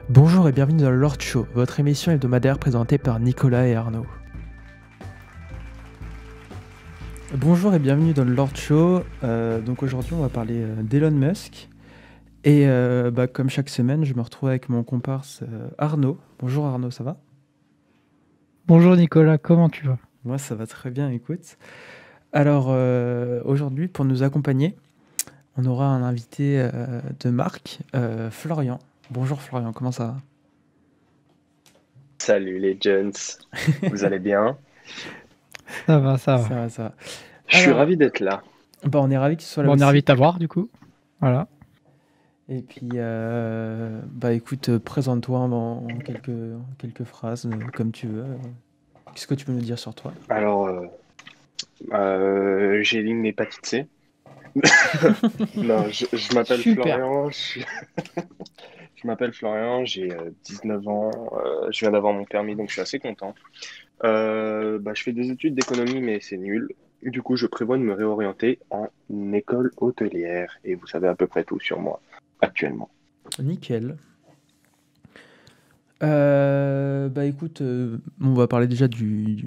Bonjour et bienvenue dans le Lord Show, votre émission hebdomadaire présentée par Nicolas et Arnaud. Bonjour et bienvenue dans le Lord Show. Donc aujourd'hui on va parler d'Elon Musk. Et comme chaque semaine, je me retrouve avec mon comparse Arnaud. Bonjour Arnaud, ça va ? Bonjour Nicolas, comment tu vas ? Moi ça va très bien, écoute. Alors aujourd'hui pour nous accompagner, on aura un invité de marque, Florian. Bonjour Florian, comment ça va ? Salut les gents, vous allez bien? Ça va, ça va. Ça va, ça va. Je suis Alors, ravi d'être là. on est ravis que tu sois là Bon, on est aussi. ravis de t'avoir du coup. Voilà. Et puis, écoute, présente-toi en quelques phrases, comme tu veux. Qu'est-ce que tu peux nous dire sur toi ? Alors, j'ai une hépatite C. Non, je m'appelle Super. Florian. Je m'appelle Florian, j'ai 19 ans. Je viens d'avoir mon permis, donc je suis assez content. Je fais des études d'économie, mais c'est nul. Du coup, je prévois de me réorienter en école hôtelière. Et vous savez à peu près tout sur moi actuellement. Nickel. Écoute, on va parler déjà du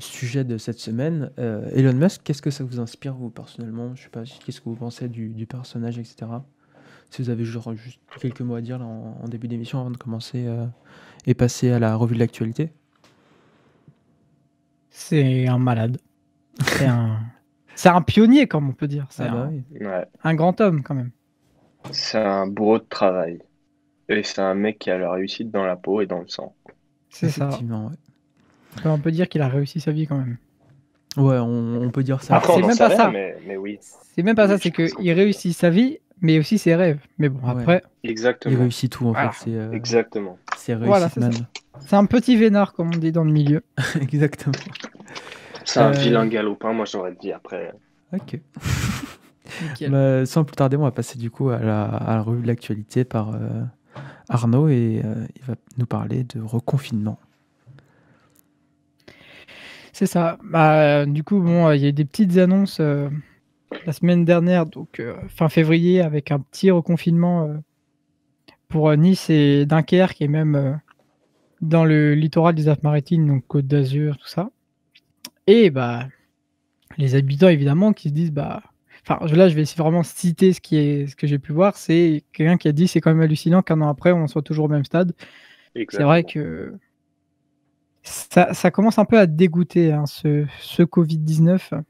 sujet de cette semaine. Elon Musk, qu'est-ce que ça vous inspire, vous, personnellement ? Je sais pas, qu'est-ce que vous pensez du personnage, etc. Si vous avez juste quelques mots à dire là, en début d'émission avant de commencer et passer à la revue de l'actualité. C'est un malade. C'est un pionnier, comme on peut dire. C'est Oui. Ouais, un grand homme quand même. c'est un bourreau de travail. Et c'est un mec qui a la réussite dans la peau et dans le sang. C'est ça. Effectivement, ouais. On peut dire qu'il a réussi sa vie quand même. Ouais, on peut dire ça. Alors, c'est on en même sait pas rien, ça. mais oui. C'est même pas Oui, ça, je c'est pense qu'il réussit sa vie, mais aussi ses rêves. Mais bon, Ouais. après, Il Exactement. réussit tout en Voilà. fait. Exactement. C'est Voilà, réussite c'est man. c'est un petit vénard, comme on dit dans le milieu. Exactement. C'est un Euh, vilain galopin, moi j'aurais dit après. Ok. Nickel. Sans plus tarder, on va passer du coup à la revue de l'actualité par Arnaud et il va nous parler de reconfinement. C'est ça. Du coup, bon, il y a eu des petites annonces la semaine dernière, donc fin février, avec un petit reconfinement pour Nice et Dunkerque, et même dans le littoral des Alpes-Maritimes, donc Côte d'Azur, tout ça. Et les habitants, évidemment, qui se disent, là, je vais vraiment citer ce que j'ai pu voir. C'est quelqu'un qui a dit, c'est quand même hallucinant qu'un an après, on soit toujours au même stade. C'est vrai que ça commence un peu à dégoûter, hein, ce Covid-19.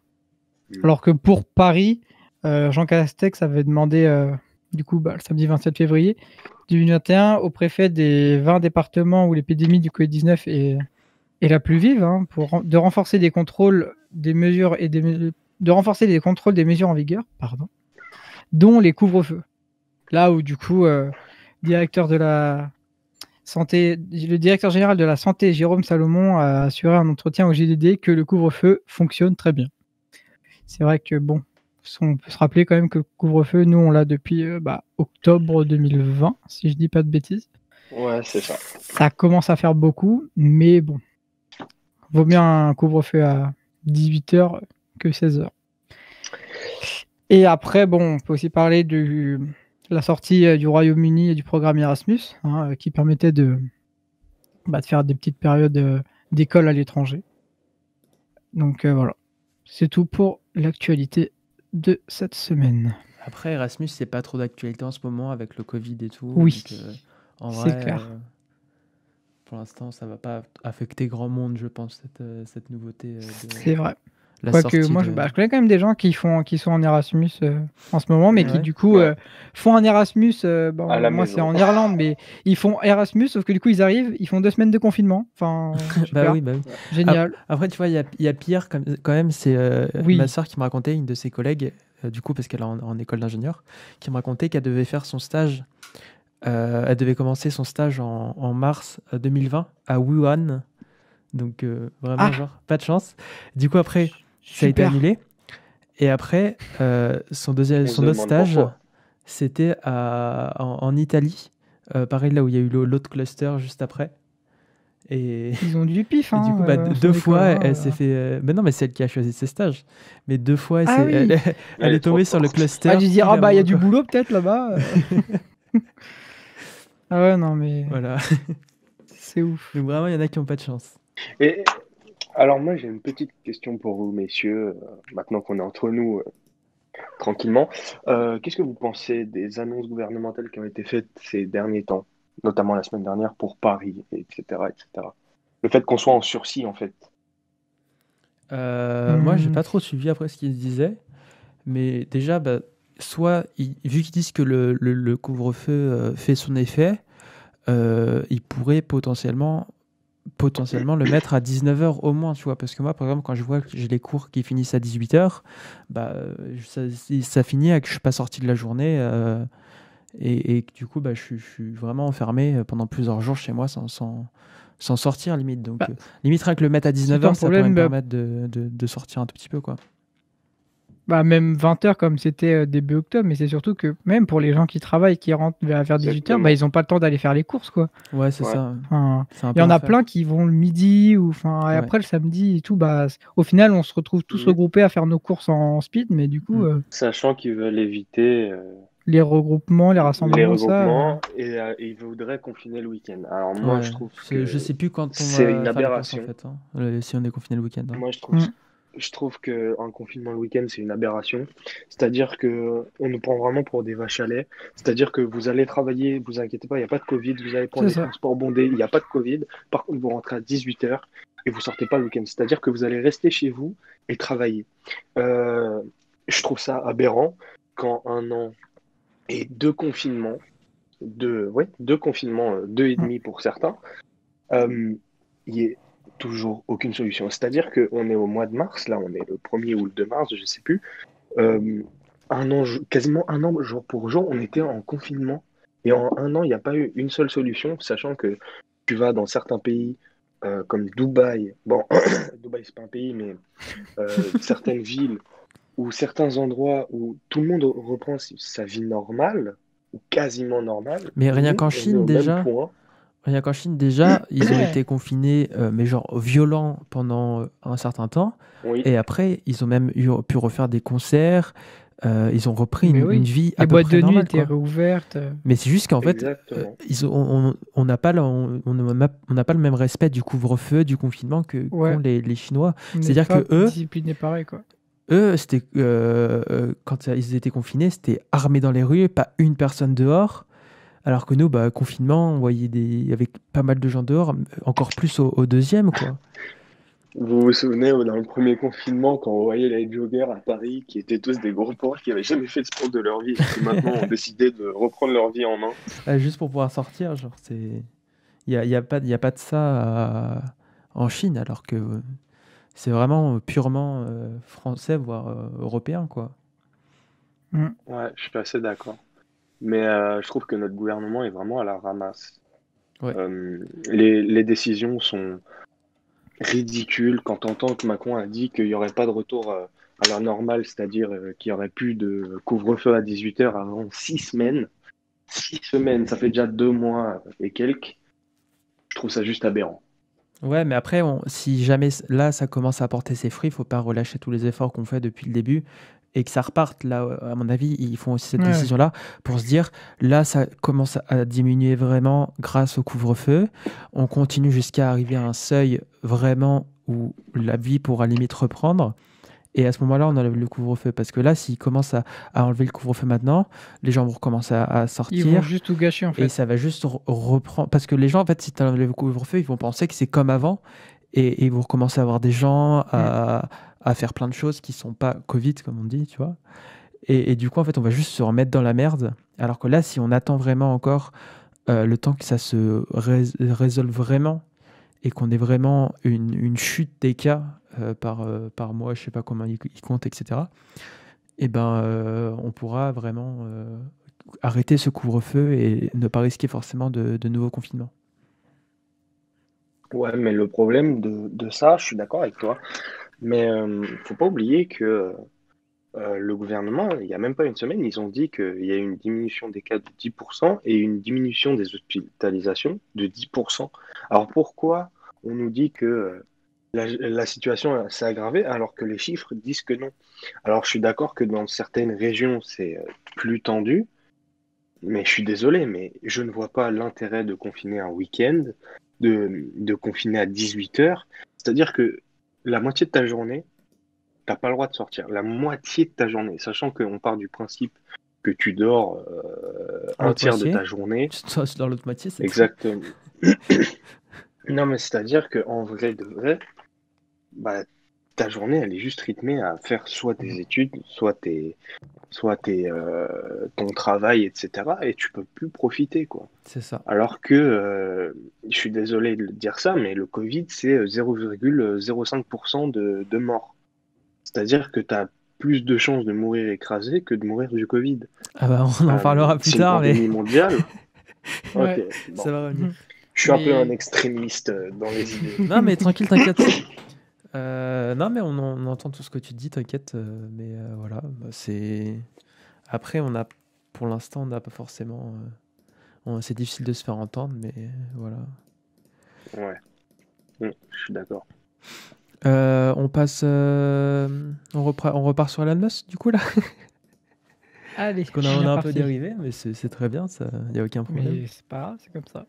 Alors que pour Paris, Jean Castex avait demandé, le samedi 27 février 2021, au préfet des 20 départements où l'épidémie du Covid-19 est la plus vive, hein, de renforcer des contrôles des mesures de renforcer les contrôles des mesures en vigueur, dont les couvre-feux. Là où du coup, le directeur général de la santé, Jérôme Salomon, a assuré un entretien au JDD que le couvre-feu fonctionne très bien. C'est vrai que bon, on peut se rappeler quand même que le couvre-feu, nous, on l'a depuis octobre 2020, si je dis pas de bêtises. Ouais, c'est ça. Ça commence à faire beaucoup, mais bon, vaut mieux un couvre-feu à 18h que 16h. Et après, bon, on peut aussi parler de la sortie du Royaume-Uni et du programme Erasmus, hein, qui permettait de faire des petites périodes d'école à l'étranger. Donc voilà, c'est tout pour l'actualité de cette semaine. Après, Erasmus, c'est pas trop d'actualité en ce moment avec le Covid et tout. Oui, donc, en c'est vrai, clair. pour l'instant, ça va pas affecter grand monde, je pense, cette nouveauté de C'est vrai. la Quoique sortie moi, de... je connais quand même des gens qui sont en Erasmus en ce moment, mais qui Ouais. du coup Ouais. font un Erasmus. À la Moi, c'est maison. en Irlande, mais ils font Erasmus, sauf que du coup, ils arrivent, ils font 2 semaines de confinement. Enfin, super, oui. génial. Après, tu vois, il y a pire quand même, c'est Oui. ma sœur qui me racontait, une de ses collègues, du coup, parce qu'elle est en école d'ingénieur, qui me racontait qu'elle devait faire son stage, elle devait commencer son stage en mars 2020 à Wuhan, donc vraiment, genre, pas de chance. Du coup, après, ça a été Super. annulé, et après, son On se autre demande stage, pourquoi. c'était en Italie, pareil, là où il y a eu l'autre cluster juste après. Et... Ils ont du pif, Et du coup, hein, deux fois, école, hein, elle s'est fait. Mais non, mais c'est elle qui a choisi ses stages. Mais 2 fois, Ah oui. elle est trop tombée sur le forte. cluster. Ah, tu dis, pile il y a avant, du quoi. boulot peut-être là-bas. Ah ouais, non, mais Voilà. c'est ouf. Donc vraiment, il y en a qui n'ont pas de chance. Et alors moi j'ai une petite question pour vous, messieurs, maintenant qu'on est entre nous tranquillement. Qu'est-ce que vous pensez des annonces gouvernementales qui ont été faites ces derniers temps, notamment la semaine dernière pour Paris, etc., etc. Le fait qu'on soit en sursis, en fait. Moi, j'ai Hmm. pas trop suivi après ce qu'ils se disaient, mais déjà, bah, soit, vu qu'ils disent que le couvre-feu fait son effet, ils pourraient potentiellement le mettre à 19h au moins, tu vois. Parce que moi, par exemple, quand je vois que j'ai les cours qui finissent à 18h, bah, ça finit avec que je suis pas sorti de la journée et que du coup, bah, je suis vraiment enfermé pendant plusieurs jours chez moi sans sortir, limite. Donc, Bah, limite, rien que le mettre à si 19h, ton ça pourrait me problème, permettre de sortir un tout petit peu, quoi. bah, même 20h comme c'était début octobre, mais c'est surtout que même pour les gens qui travaillent, qui rentrent vers 18h, bah, Exactement. ils n'ont pas le temps d'aller faire les courses, quoi. Ouais, c'est Ouais. ça. Enfin, C'est un il y peu en a l'enfer. plein qui vont le midi ou enfin et Ouais. après le samedi et tout. Bah, au final, on se retrouve tous Mhm. regroupés à faire nos courses en speed, mais du coup, Mm. Sachant qu'ils veulent éviter les regroupements, les les rassemblements, ça. regroupements et ils voudraient confiner le week-end. Alors moi, je Ouais. trouve Je que sais plus quand on c'est une va faire les courses, en aberration. fait, hein, si on est confiné le week-end, hein. Moi, Hmm. je trouve qu'un confinement le week-end, c'est une aberration. C'est-à-dire que on nous prend vraiment pour des vaches à lait. C'est-à-dire que vous allez travailler, vous inquiétez pas, il n'y a pas de Covid. Vous allez prendre C'est les ça. transports bondés, il n'y a pas de Covid. Par contre, vous rentrez à 18h et vous sortez pas le week-end. C'est-à-dire que vous allez rester chez vous et travailler. Euh, je trouve ça aberrant quand un an et deux confinements, deux confinements, deux et Hmm. demi pour certains, il n'y ait toujours aucune solution. C'est-à-dire qu'on est au mois de mars, là on est le 1er ou le 2 mars, je ne sais plus, euh, un an, quasiment un an jour pour jour, on était en confinement. Et en un an, il n'y a pas eu une seule solution, sachant que tu vas dans certains pays comme Dubaï, bon, Dubaï c'est pas un pays, mais certaines villes ou certains endroits où tout le monde reprend sa vie normale, ou quasiment normale, Mais et nous, on est au même point. rien qu'en Chine, déjà, ils ont Ouais. été confinés, mais genre violents pendant un certain temps. Oui, Et après, ils ont même pu refaire des concerts. Ils ont repris Mais une oui. vie à Les peu boîtes près de nuit normale, étaient quoi. réouvertes. Mais c'est juste qu'en fait, exactement. on n'a pas, on n'a pas le même respect du couvre-feu, du confinement qu'ont Ouais. les Chinois. On n'est C'est-à-dire pas que discipliné pareil, quoi. c'était quand ils étaient confinés, c'était armé dans les rues, pas une personne dehors. Alors que nous, bah, confinement, on voyait avec pas mal de gens dehors, encore plus au deuxième, quoi. Vous vous souvenez, dans le premier confinement, quand on voyait les joggers à Paris, qui étaient tous des gros porcs, qui n'avaient jamais fait de sport de leur vie, et qui maintenant ont décidé de reprendre leur vie en main. Juste pour pouvoir sortir, genre, il y a pas de ça en Chine, alors que c'est vraiment purement français, voire européen, quoi. Hmm. Ouais, je suis assez d'accord. Mais je trouve que notre gouvernement est vraiment à la ramasse. Ouais. Les décisions sont ridicules. Quand on entend que Macron a dit qu'il n'y aurait pas de retour à la normale, c'est-à-dire qu'il n'y aurait plus de couvre-feu à 18h avant 6 semaines. 6 semaines, ça fait déjà 2 mois et quelques. Je trouve ça juste aberrant. Ouais, mais après, si jamais là, ça commence à porter ses fruits, il faut pas relâcher tous les efforts qu'on fait depuis le début et que ça reparte. Là, à mon avis, ils font aussi cette Ouais. décision-là pour se dire, là, ça commence à diminuer vraiment grâce au couvre-feu. On continue jusqu'à arriver à un seuil vraiment où la vie pourra limite reprendre. Et à ce moment-là, on enlève le couvre-feu. Parce que là, s'ils commencent à enlever le couvre-feu maintenant, les gens vont recommencer à Ils vont sortir. juste tout gâcher, en Et fait. ça va juste reprendre. Parce que les gens, en fait, si tu enlèves le couvre-feu, ils vont penser que c'est comme avant. Et ils vont recommencer à avoir des gens Hmm. à faire plein de choses qui sont pas Covid, comme on dit, tu vois. Et du coup, en fait, on va juste se remettre dans la merde. Alors que là, si on attend vraiment encore le temps que ça se résolve vraiment et qu'on ait vraiment une chute des cas par mois, je sais pas comment ils comptent, etc., et ben, on pourra vraiment arrêter ce couvre-feu et ne pas risquer forcément de nouveaux confinements. Ouais, mais le problème de ça, je suis d'accord avec toi, mais faut pas oublier que le gouvernement, il y a même pas une semaine, ils ont dit qu'il y a une diminution des cas de 10% et une diminution des hospitalisations de 10%. Alors pourquoi on nous dit que la situation s'est aggravée alors que les chiffres disent que non? Alors je suis d'accord que dans certaines régions, c'est plus tendu, Mais je suis désolé, mais je ne vois pas l'intérêt de confiner un week-end, de confiner à 18 heures. C'est-à-dire que la moitié de ta journée, t'as pas le droit de sortir. La moitié de ta journée, sachant qu'on part du principe que tu dors un L'autre tiers de moitié, ta journée. dans l'autre moitié, c'est tout. Exactement. Non, mais c'est-à-dire qu'en vrai de vrai, bah, ta journée, elle est juste rythmée à faire soit tes études, ton travail, etc. Et tu peux plus profiter, quoi. C'est ça. Alors que, je suis désolé de dire ça, mais le Covid, c'est 0,05% de morts. C'est-à-dire que tu as plus de chances de mourir écrasé que de mourir du Covid. Ah bah, on en parlera plus C'est une tard, mais pandémie mondiale. Ok, Ouais. bon. ça va revenir. Je suis un peu un Mais extrémiste dans les idées. Non, mais tranquille, t'inquiète. Non, mais on entend tout ce que tu dis, t'inquiète. Mais voilà, bah, c'est. Après, pour l'instant, on n'a pas forcément. C'est difficile de se faire entendre, mais voilà. Ouais, je suis d'accord. On passe. On repart sur Elon Musk, du coup, là. allez, Parce qu'on c'est on bien a un peu parti. dérivé, mais c'est très bien, ça. Il n'y a aucun problème. Mais c'est pas grave, c'est comme ça.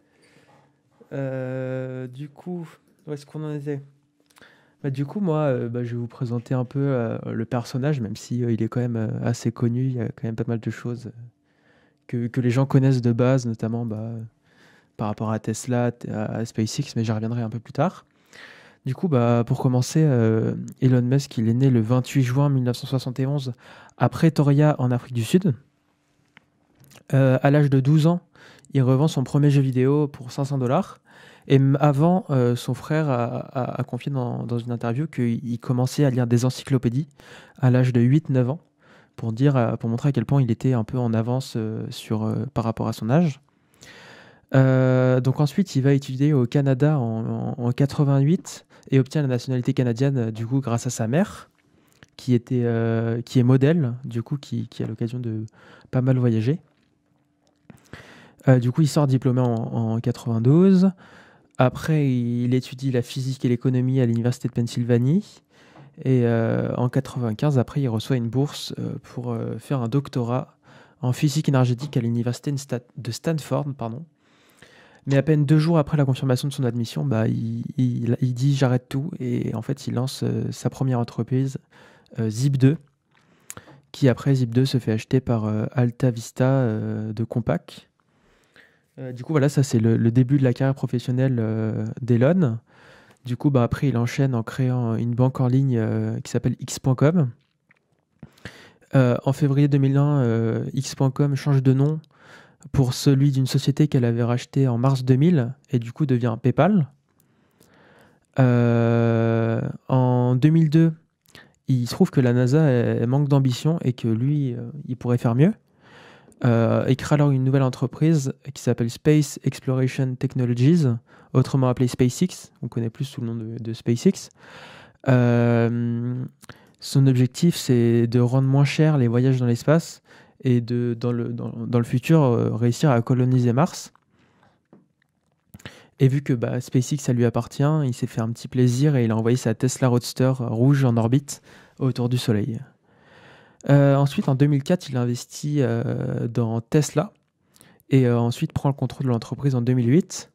Du coup, où est-ce qu'on en était? Bah, du coup, moi, bah, je vais vous présenter un peu le personnage, même si il est quand même assez connu. Il y a quand même pas mal de choses que les gens connaissent de base, notamment bah, par rapport à Tesla, à SpaceX, mais j'y reviendrai un peu plus tard. Du coup, bah, pour commencer, Elon Musk, il est né le 28 juin 1971 à Pretoria, en Afrique du Sud. À l'âge de 12 ans, il revend son premier jeu vidéo pour 500 $. Et avant, son frère a confié dans une interview qu'il commençait à lire des encyclopédies à l'âge de 8-9 ans pour montrer à quel point il était un peu en avance par rapport à son âge. Donc ensuite, il va étudier au Canada en 88 et obtient la nationalité canadienne du coup grâce à sa mère qui est modèle, du coup qui a l'occasion de pas mal voyager. Du coup, il sort diplômé en 92. Après, il étudie la physique et l'économie à l'université de Pennsylvanie. Et en 95, après, il reçoit une bourse pour faire un doctorat en physique énergétique à l'université de Stanford, pardon. Mais à peine 2 jours après la confirmation de son admission, bah, il dit j'arrête tout et en fait il lance sa première entreprise, Zip2, qui après Zip2 se fait acheter par Alta Vista de Compaq. Du coup voilà, ça c'est le début de la carrière professionnelle d'Elon. Du coup bah, après il enchaîne en créant une banque en ligne qui s'appelle X.com. En février 2001, X.com change de nom pour celui d'une société qu'elle avait rachetée en mars 2000 et du coup devient PayPal. En 2002, il se trouve que la NASA elle manque d'ambition et que lui, il pourrait faire mieux. Il crée alors une nouvelle entreprise qui s'appelle Space Exploration Technologies, autrement appelée SpaceX. On connaît plus sous le nom de SpaceX. Son objectif, c'est de rendre moins cher les voyages dans l'espace et dans le futur, réussir à coloniser Mars. Et vu que bah, SpaceX, ça lui appartient, il s'est fait un petit plaisir et il a envoyé sa Tesla Roadster rouge en orbite autour du Soleil. Ensuite, en 2004, il investit dans Tesla et ensuite prend le contrôle de l'entreprise en 2008.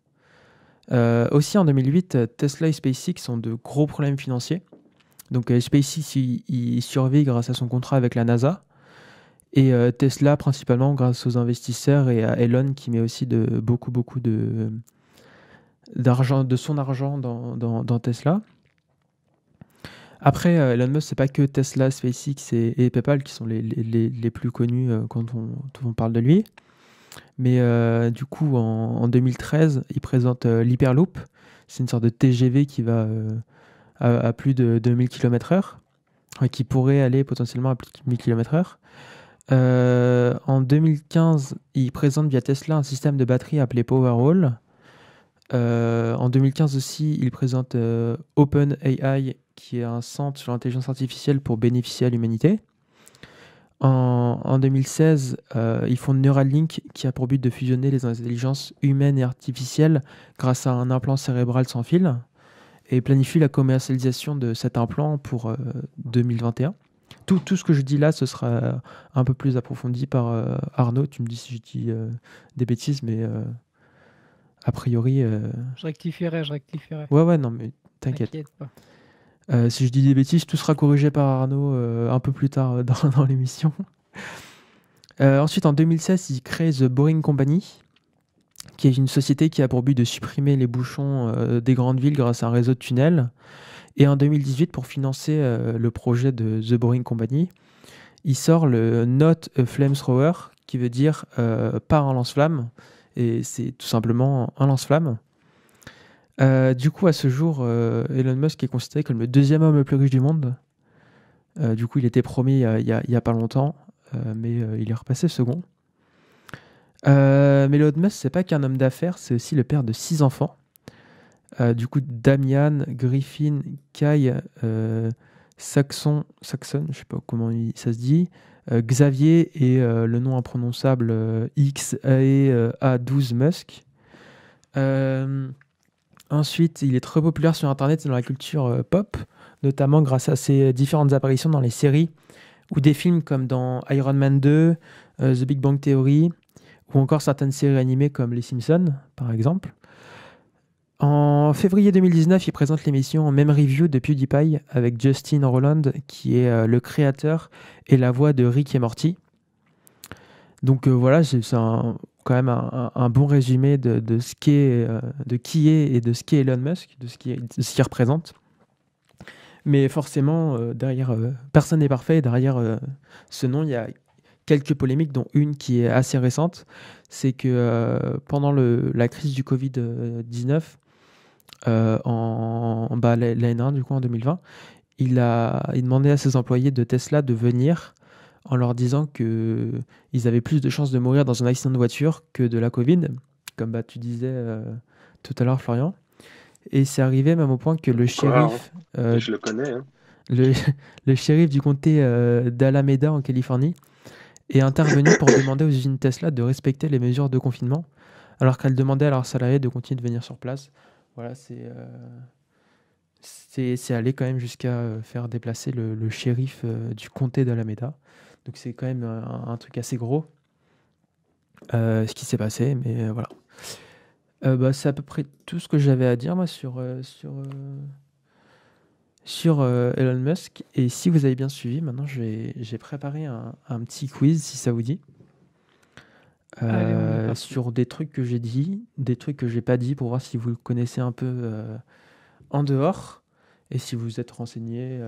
Aussi en 2008, Tesla et SpaceX ont de gros problèmes financiers. Donc SpaceX, il survit grâce à son contrat avec la NASA. Et Tesla, principalement grâce aux investisseurs et à Elon qui met aussi beaucoup d'argent, de son argent dans Tesla. Après, Elon Musk, c'est pas que Tesla, SpaceX et PayPal qui sont les plus connus quand on parle de lui. Mais du coup, en 2013, il présente l'Hyperloop. C'est une sorte de TGV qui va à plus de 2000 km/h, qui pourrait aller potentiellement à plus de 1000 km/h. En 2015, il présente via Tesla un système de batterie appelé Powerwall. En 2015 aussi, il présente OpenAI, qui est un centre sur l'intelligence artificielle pour bénéficier à l'humanité. En 2016, ils font Neuralink, qui a pour but de fusionner les intelligences humaines et artificielles grâce à un implant cérébral sans fil, et planifie la commercialisation de cet implant pour 2021. tout ce que je dis là, ce sera un peu plus approfondi par Arnaud. Tu me dis si je dis des bêtises, mais a priori, Je rectifierai. ouais, non, mais t'inquiète. T'inquiète pas. Si je dis des bêtises, tout sera corrigé par Arnaud un peu plus tard dans l'émission. Ensuite, en 2016, il crée The Boring Company, qui est une société qui a pour but de supprimer les bouchons des grandes villes grâce à un réseau de tunnels. Et en 2018, pour financer le projet de The Boring Company, il sort le Not a Flamethrower, qui veut dire pas un lance-flamme, et c'est tout simplement un lance-flamme. Du coup, à ce jour, Elon Musk est considéré comme le deuxième homme le plus riche du monde. Du coup, il était promis il y a pas longtemps, mais il est repassé second. Mais Elon Musk, c'est pas qu'un homme d'affaires, c'est aussi le père de 6 enfants. Du coup, Damian, Griffin, Kai, Saxon, je sais pas comment ça se dit, Xavier et le nom imprononçable XAE-A12 Musk. Ensuite, il est très populaire sur Internet et dans la culture pop, notamment grâce à ses différentes apparitions dans les séries ou des films comme dans Iron Man 2, The Big Bang Theory, ou encore certaines séries animées comme Les Simpsons, par exemple. En février 2019, il présente l'émission Meme Review de PewDiePie avec Justin Roiland, qui est le créateur et la voix de Rick et Morty. Donc voilà, c'est quand même un bon résumé de ce qu'est, de qui est et de ce qu'est Elon Musk, de ce qu'il représente. Mais forcément, derrière, personne n'est parfait. Et derrière ce nom, il y a quelques polémiques, dont une qui est assez récente. C'est que pendant la crise du Covid-19, l'année dernière, du coup en 2020, il demandait à ses employés de Tesla de venir en leur disant qu'ils avaient plus de chances de mourir dans un accident de voiture que de la Covid, comme tu disais tout à l'heure, Florian. Et c'est arrivé même au point que le shérif... je le connais. Hein. Le shérif du comté d'Alameda en Californie est intervenu pour demander aux usines Tesla de respecter les mesures de confinement, alors qu'elles demandaient à leurs salariés de continuer de venir sur place. Voilà, c'est allé quand même jusqu'à faire déplacer le shérif du comté d'Alameda. Donc c'est quand même un truc assez gros, ce qui s'est passé, mais voilà. C'est à peu près tout ce que j'avais à dire moi sur Elon Musk. Et si vous avez bien suivi, maintenant j'ai préparé un petit quiz, si ça vous dit, sur des trucs que j'ai dit, des trucs que j'ai pas dit, pour voir si vous le connaissez un peu en dehors et si vous êtes renseigné.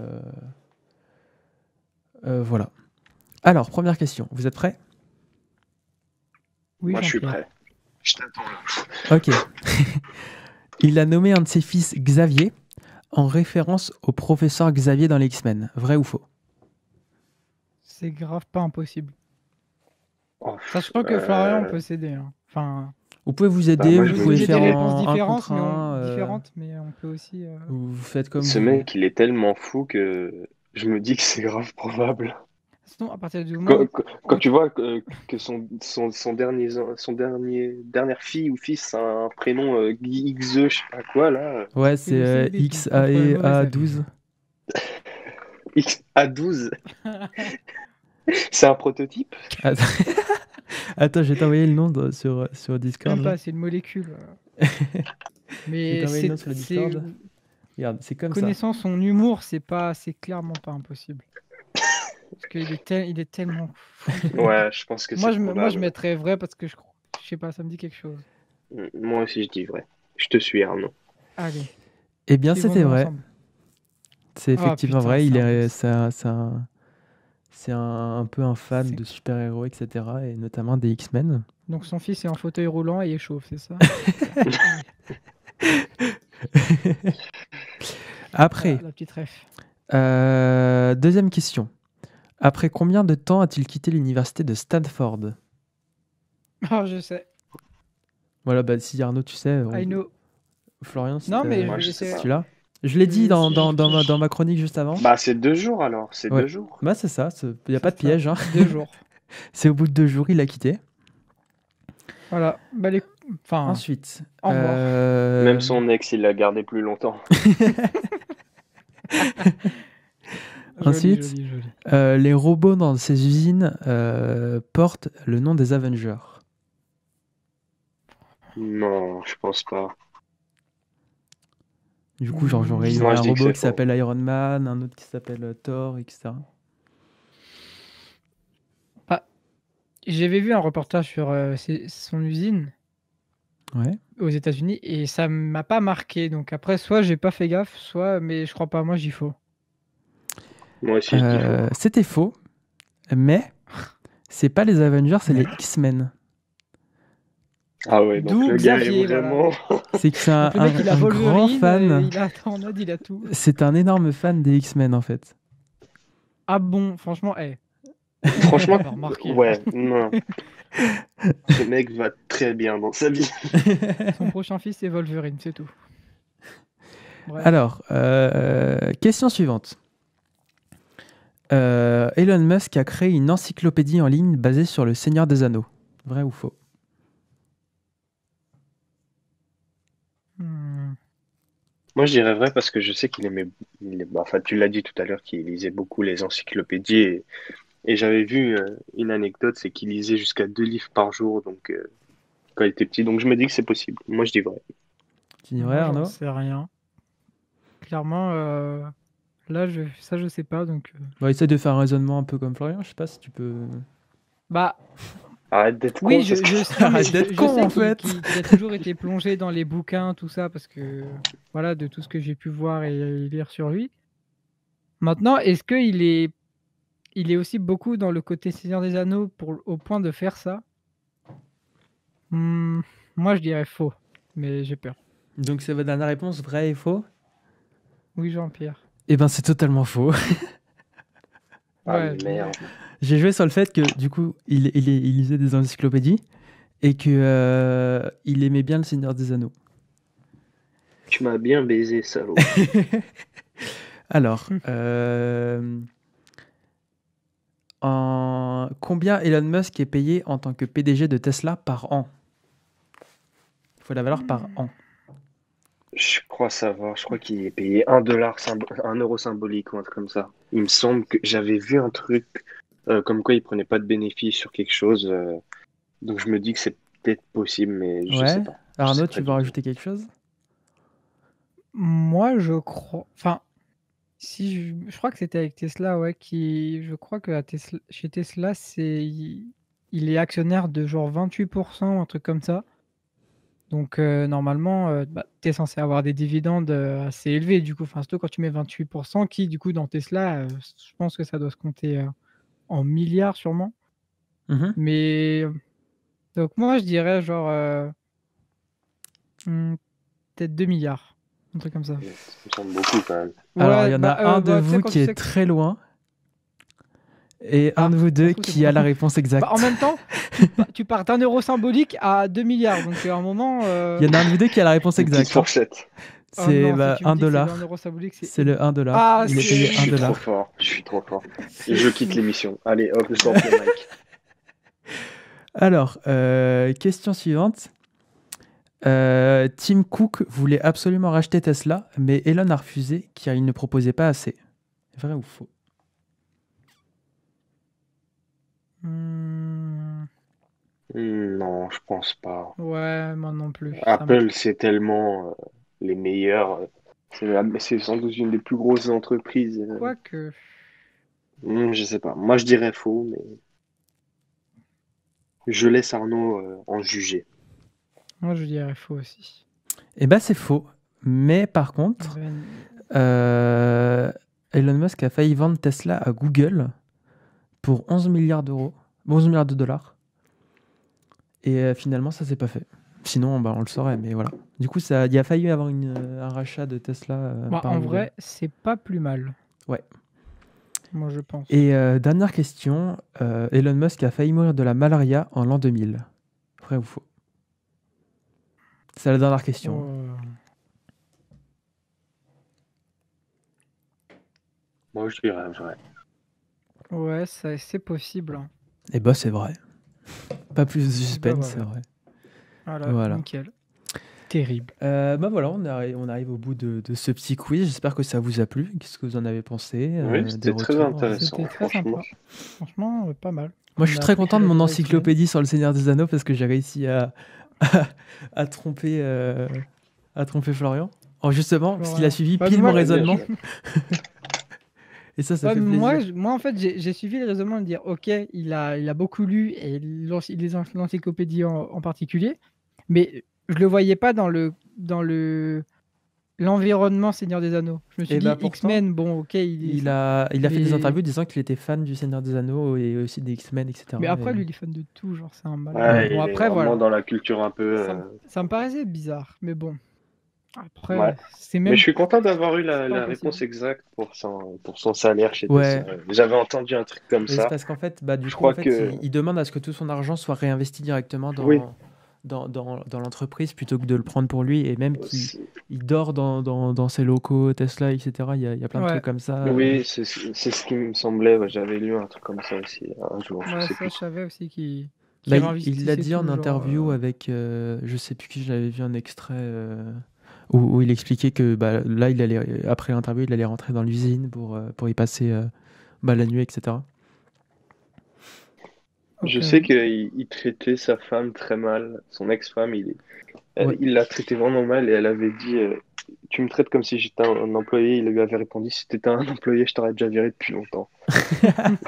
Voilà. Alors, première question, vous êtes prêts? Oui, moi je suis Jean-Pierre. prêt. Je t'attends là. Ok. Il a nommé un de ses fils Xavier en référence au professeur Xavier dans les X-Men. Vrai ou faux? C'est grave pas impossible. Oh, Sachant que Florian peut s'aider. Hein. Enfin, Vous pouvez vous aider, moi, je vous me pouvez dis j'ai faire des des réponses un différentes, contre un, différentes, mais on peut aussi. vous faites comme Ce vous. mec, il est tellement fou que je me dis que c'est grave probable. Sinon, à partir du moment Quand tu vois que dernière fille ou fils a un prénom Xe, je sais pas quoi, là, Ouais, c'est le c'est CB contre le mauvais XAE-A12. XA12, c'est un prototype? Attends, Attends, je vais t'envoyer le nom sur Discord. Même là. pas, c'est une molécule. Je vais Mais t'envoyer le nom sur le c'est Discord. Regarde, c'est comme ça. connaissant son humour, c'est clairement pas impossible. Parce qu'il il est tellement fou. Ouais, je pense que Moi, c'est moi, je probable. mettrais vrai parce que je sais pas, ça me dit quelque chose. Moi aussi, je dis vrai. Je te suis, Arnaud. Allez, Eh bien, c'était suivons-nous vrai. ensemble. C'est effectivement putain, vrai. c'est un C'est un peu un fan C'est- de super-héros, etc. Et notamment des X-Men. Donc son fils est en fauteuil roulant et il est chauve, c'est ça? Après, La petite ref. deuxième question. Après combien de temps a-t-il quitté l'université de Stanford? Oh, je sais. Voilà, bah, si Arnaud, tu sais, I know. Florian, si Non, mais Moi, je je vais sais essayer. pas. tu l'as. Je l'ai dit dans ma chronique juste avant. Bah, c'est 2 jours alors. C'est Ouais. 2 jours. Bah, c'est ça, il n'y a pas de C'est ça. piège. Hein. 2 jours. C'est au bout de 2 jours, il a quitté. Voilà. Bah, enfin, Ensuite, au revoir. Même son ex, il l'a gardé plus longtemps. Joli, Ensuite, joli, joli. les robots dans ces usines portent le nom des Avengers. Non, je pense pas. Du coup, genre, il y Moi, aurait je un dis que robot c'est qui faux. s'appelle Iron Man, un autre qui s'appelle Thor, etc. Ah, j'avais vu un reportage sur son usine Ouais. aux États-Unis et ça m'a pas marqué. Donc après, soit j'ai pas fait gaffe, soit, mais je crois pas, moi j'y faux. Moi aussi, je dis faux. C'était faux, mais c'est pas les Avengers, c'est Mais- les X-Men. Ah ouais, donc D'où le gars est Xavier, voilà. vraiment. C'est que c'est Donc le mec, il a un grand Wolverine, fan. il a Tornade, il a tout. C'est un énorme fan des X-Men en fait. Ah bon, franchement, Franchement, pas remarqué. ouais, non. Ce mec va très bien dans sa vie. Son prochain fils, c'est Wolverine, c'est tout. Bref. Alors, question suivante. Elon Musk a créé une encyclopédie en ligne basée sur le Seigneur des Anneaux. Vrai ou faux? Moi, je dirais vrai parce que je sais qu'il aimait. Enfin, tu l'as dit tout à l'heure qu'il lisait beaucoup les encyclopédies. Et j'avais vu une anecdote, c'est qu'il lisait jusqu'à 2 livres par jour donc, quand il était petit. Donc, je me dis que c'est possible. Moi, je dis vrai. Tu dis vrai, Moi, j'en Arnaud? sais rien. Clairement, là, ça, je sais pas. Donc, Bon, essaye de faire un raisonnement un peu comme Florian. Je sais pas si tu peux. bah, Arrête d'être con. oui, parce que- non, mais Arrête d'être con, sais en fait. qu'il a toujours été plongé dans les bouquins, tout ça, parce que, voilà, de tout ce que j'ai pu voir et lire sur lui. Maintenant, est-ce qu'il est aussi beaucoup dans le côté Seigneur des Anneaux au point de faire ça? Moi, je dirais faux, mais j'ai peur. Donc, c'est votre dernière réponse, vrai et faux? Oui, Jean-Pierre. Eh ben, c'est totalement faux. Ah, Ouais, mais merde. J'ai joué sur le fait que, du coup, il lisait des encyclopédies et que il aimait bien le Seigneur des Anneaux. Tu m'as bien baisé, salaud. Alors, combien Elon Musk est payé en tant que PDG de Tesla par an? Il faut la valeur par an. Je crois savoir. Je crois qu'il est payé $1, 1 euro symbolique ou un truc comme ça. Il me semble que j'avais vu un truc comme quoi il prenait pas de bénéfice sur quelque chose. Donc, je me dis que c'est peut-être possible, mais je sais Ouais. pas. Je sais Arnaud, pas tu du veux tout. rajouter quelque chose? Moi, je crois. Enfin, si je crois que c'était avec Tesla, ouais, je crois que chez Tesla, il est actionnaire de genre 28%, un truc comme ça. Donc normalement, tu es censé avoir des dividendes assez élevés du coup. Enfin, surtout quand tu mets 28%, qui du coup dans Tesla, je pense que ça doit se compter en milliards sûrement. Mhm. Mais donc moi, je dirais genre peut-être 2 milliards, un truc comme ça. Ça me semble beaucoup quand même. Alors, il y Ouais, en a un de tu sais, vous quand qui tu est sais que... très loin et un Ah, de vous ça se deux trouve, c'est qui a bon. la réponse exacte. Bah, en même temps, tu pars d'un euro symbolique à 2 milliards. Donc à un moment... Il y en a un de vous deux qui a la réponse Une petite exacte. Hein. fourchette. Oh C'est non, si tu me 1 dis que c'est le dollar. 1 euro symbolique, C'est le 1 dollar. Ah, Il est Je payé 1 suis trop dollar. fort. Je suis trop fort. c'est Je fou. quitte l'émission. Allez, hop, je sors le mic. Alors, question suivante. Tim Cook voulait absolument racheter Tesla, mais Elon a refusé car il ne proposait pas assez. Vrai ou faux? Non, je pense pas. Ouais, moi non plus. Apple, c'est tellement les meilleurs. C'est sans doute une des plus grosses entreprises. Quoique... Je sais pas. Moi, je dirais faux, mais je laisse Arnaud en juger. Moi, je dirais faux aussi. Eh ben, c'est faux. Mais par contre, Elon Musk a failli vendre Tesla à Google pour 11 milliards d'euros, 11 milliards de dollars. Et finalement, ça s'est pas fait. Sinon, on le saurait, mais voilà. Du coup, il a failli avoir un rachat de Tesla par en Google. vrai, c'est pas plus mal. Ouais. Moi, je pense. Et dernière question, Elon Musk a failli mourir de la malaria en l'an 2000. Vrai ou faux? C'est la dernière question. Moi, je dirais vrai. Ouais, c'est possible. Hein. Eh ben, c'est vrai. Pas plus de suspense, voilà. c'est vrai. Voilà, Voilà. nickel. Terrible. Bah voilà, on arrive au bout de ce petit quiz. J'espère que ça vous a plu. Qu'est-ce que vous en avez pensé? Oui, Des c'était très retours? intéressant, C'était très franchement. sympa. Franchement, pas mal. Moi, je suis On a très appris content sur de la mon loi X-Men. encyclopédie sur le Seigneur des Anneaux parce que j'ai réussi à tromper, Florian. Oh, justement, parce qu'il a Florian. suivi Ouais, pile moi, mon Ouais, bien raisonnement. joué. Et ça Ouais, fait moi, plaisir. moi, en fait, j'ai suivi le raisonnement de dire, ok, il a beaucoup lu, et l'encyclopédie en particulier, mais je le voyais pas dans l'environnement Seigneur des Anneaux. Je me suis Et dit, bah pourtant, X-Men, bon, ok, il a fait des mais, interviews disant qu'il était fan du Seigneur des Anneaux et aussi des X-Men, etc. mais après, Et- lui, il est fan de tout, genre, c'est un malade. Ouais, Bon, il est après, vraiment voilà, dans la culture un peu. ça me paraissait bizarre, mais bon, Ouais. après, c'est Mais je même suis content d'avoir eu c'est pas la impossible. réponse exacte pour son salaire chez Tesla. Ouais. J'avais entendu un truc comme Mais c'est ça. parce qu'en fait, bah, du Je coup, en crois fait, que. il demande à ce que tout son argent soit réinvesti directement Oui, dans l'entreprise plutôt que de le prendre pour lui. Et même qu'il c'est- il dort dans ses locaux Tesla, etc. Il y a plein de Ouais, trucs comme ça. oui, c'est ce qui me semblait. Ouais, j'avais lu un truc comme ça aussi un jour, je ouais, sais ça, plus je trop. savais aussi qu'il Bah, il l'a réinvestissait dit en tout, genre, interview avec, je sais plus qui, je l'avais vu un extrait où il expliquait que bah, là, après l'interview, il allait rentrer dans l'usine pour y passer bah, la nuit, etc. Je ok. sais qu'il traitait sa femme très mal, son ex-femme, Ouais. il l'a traitée vraiment mal et elle avait dit tu me traites comme si j'étais un employé. Il lui avait répondu si t'étais un employé, je t'aurais déjà viré depuis longtemps.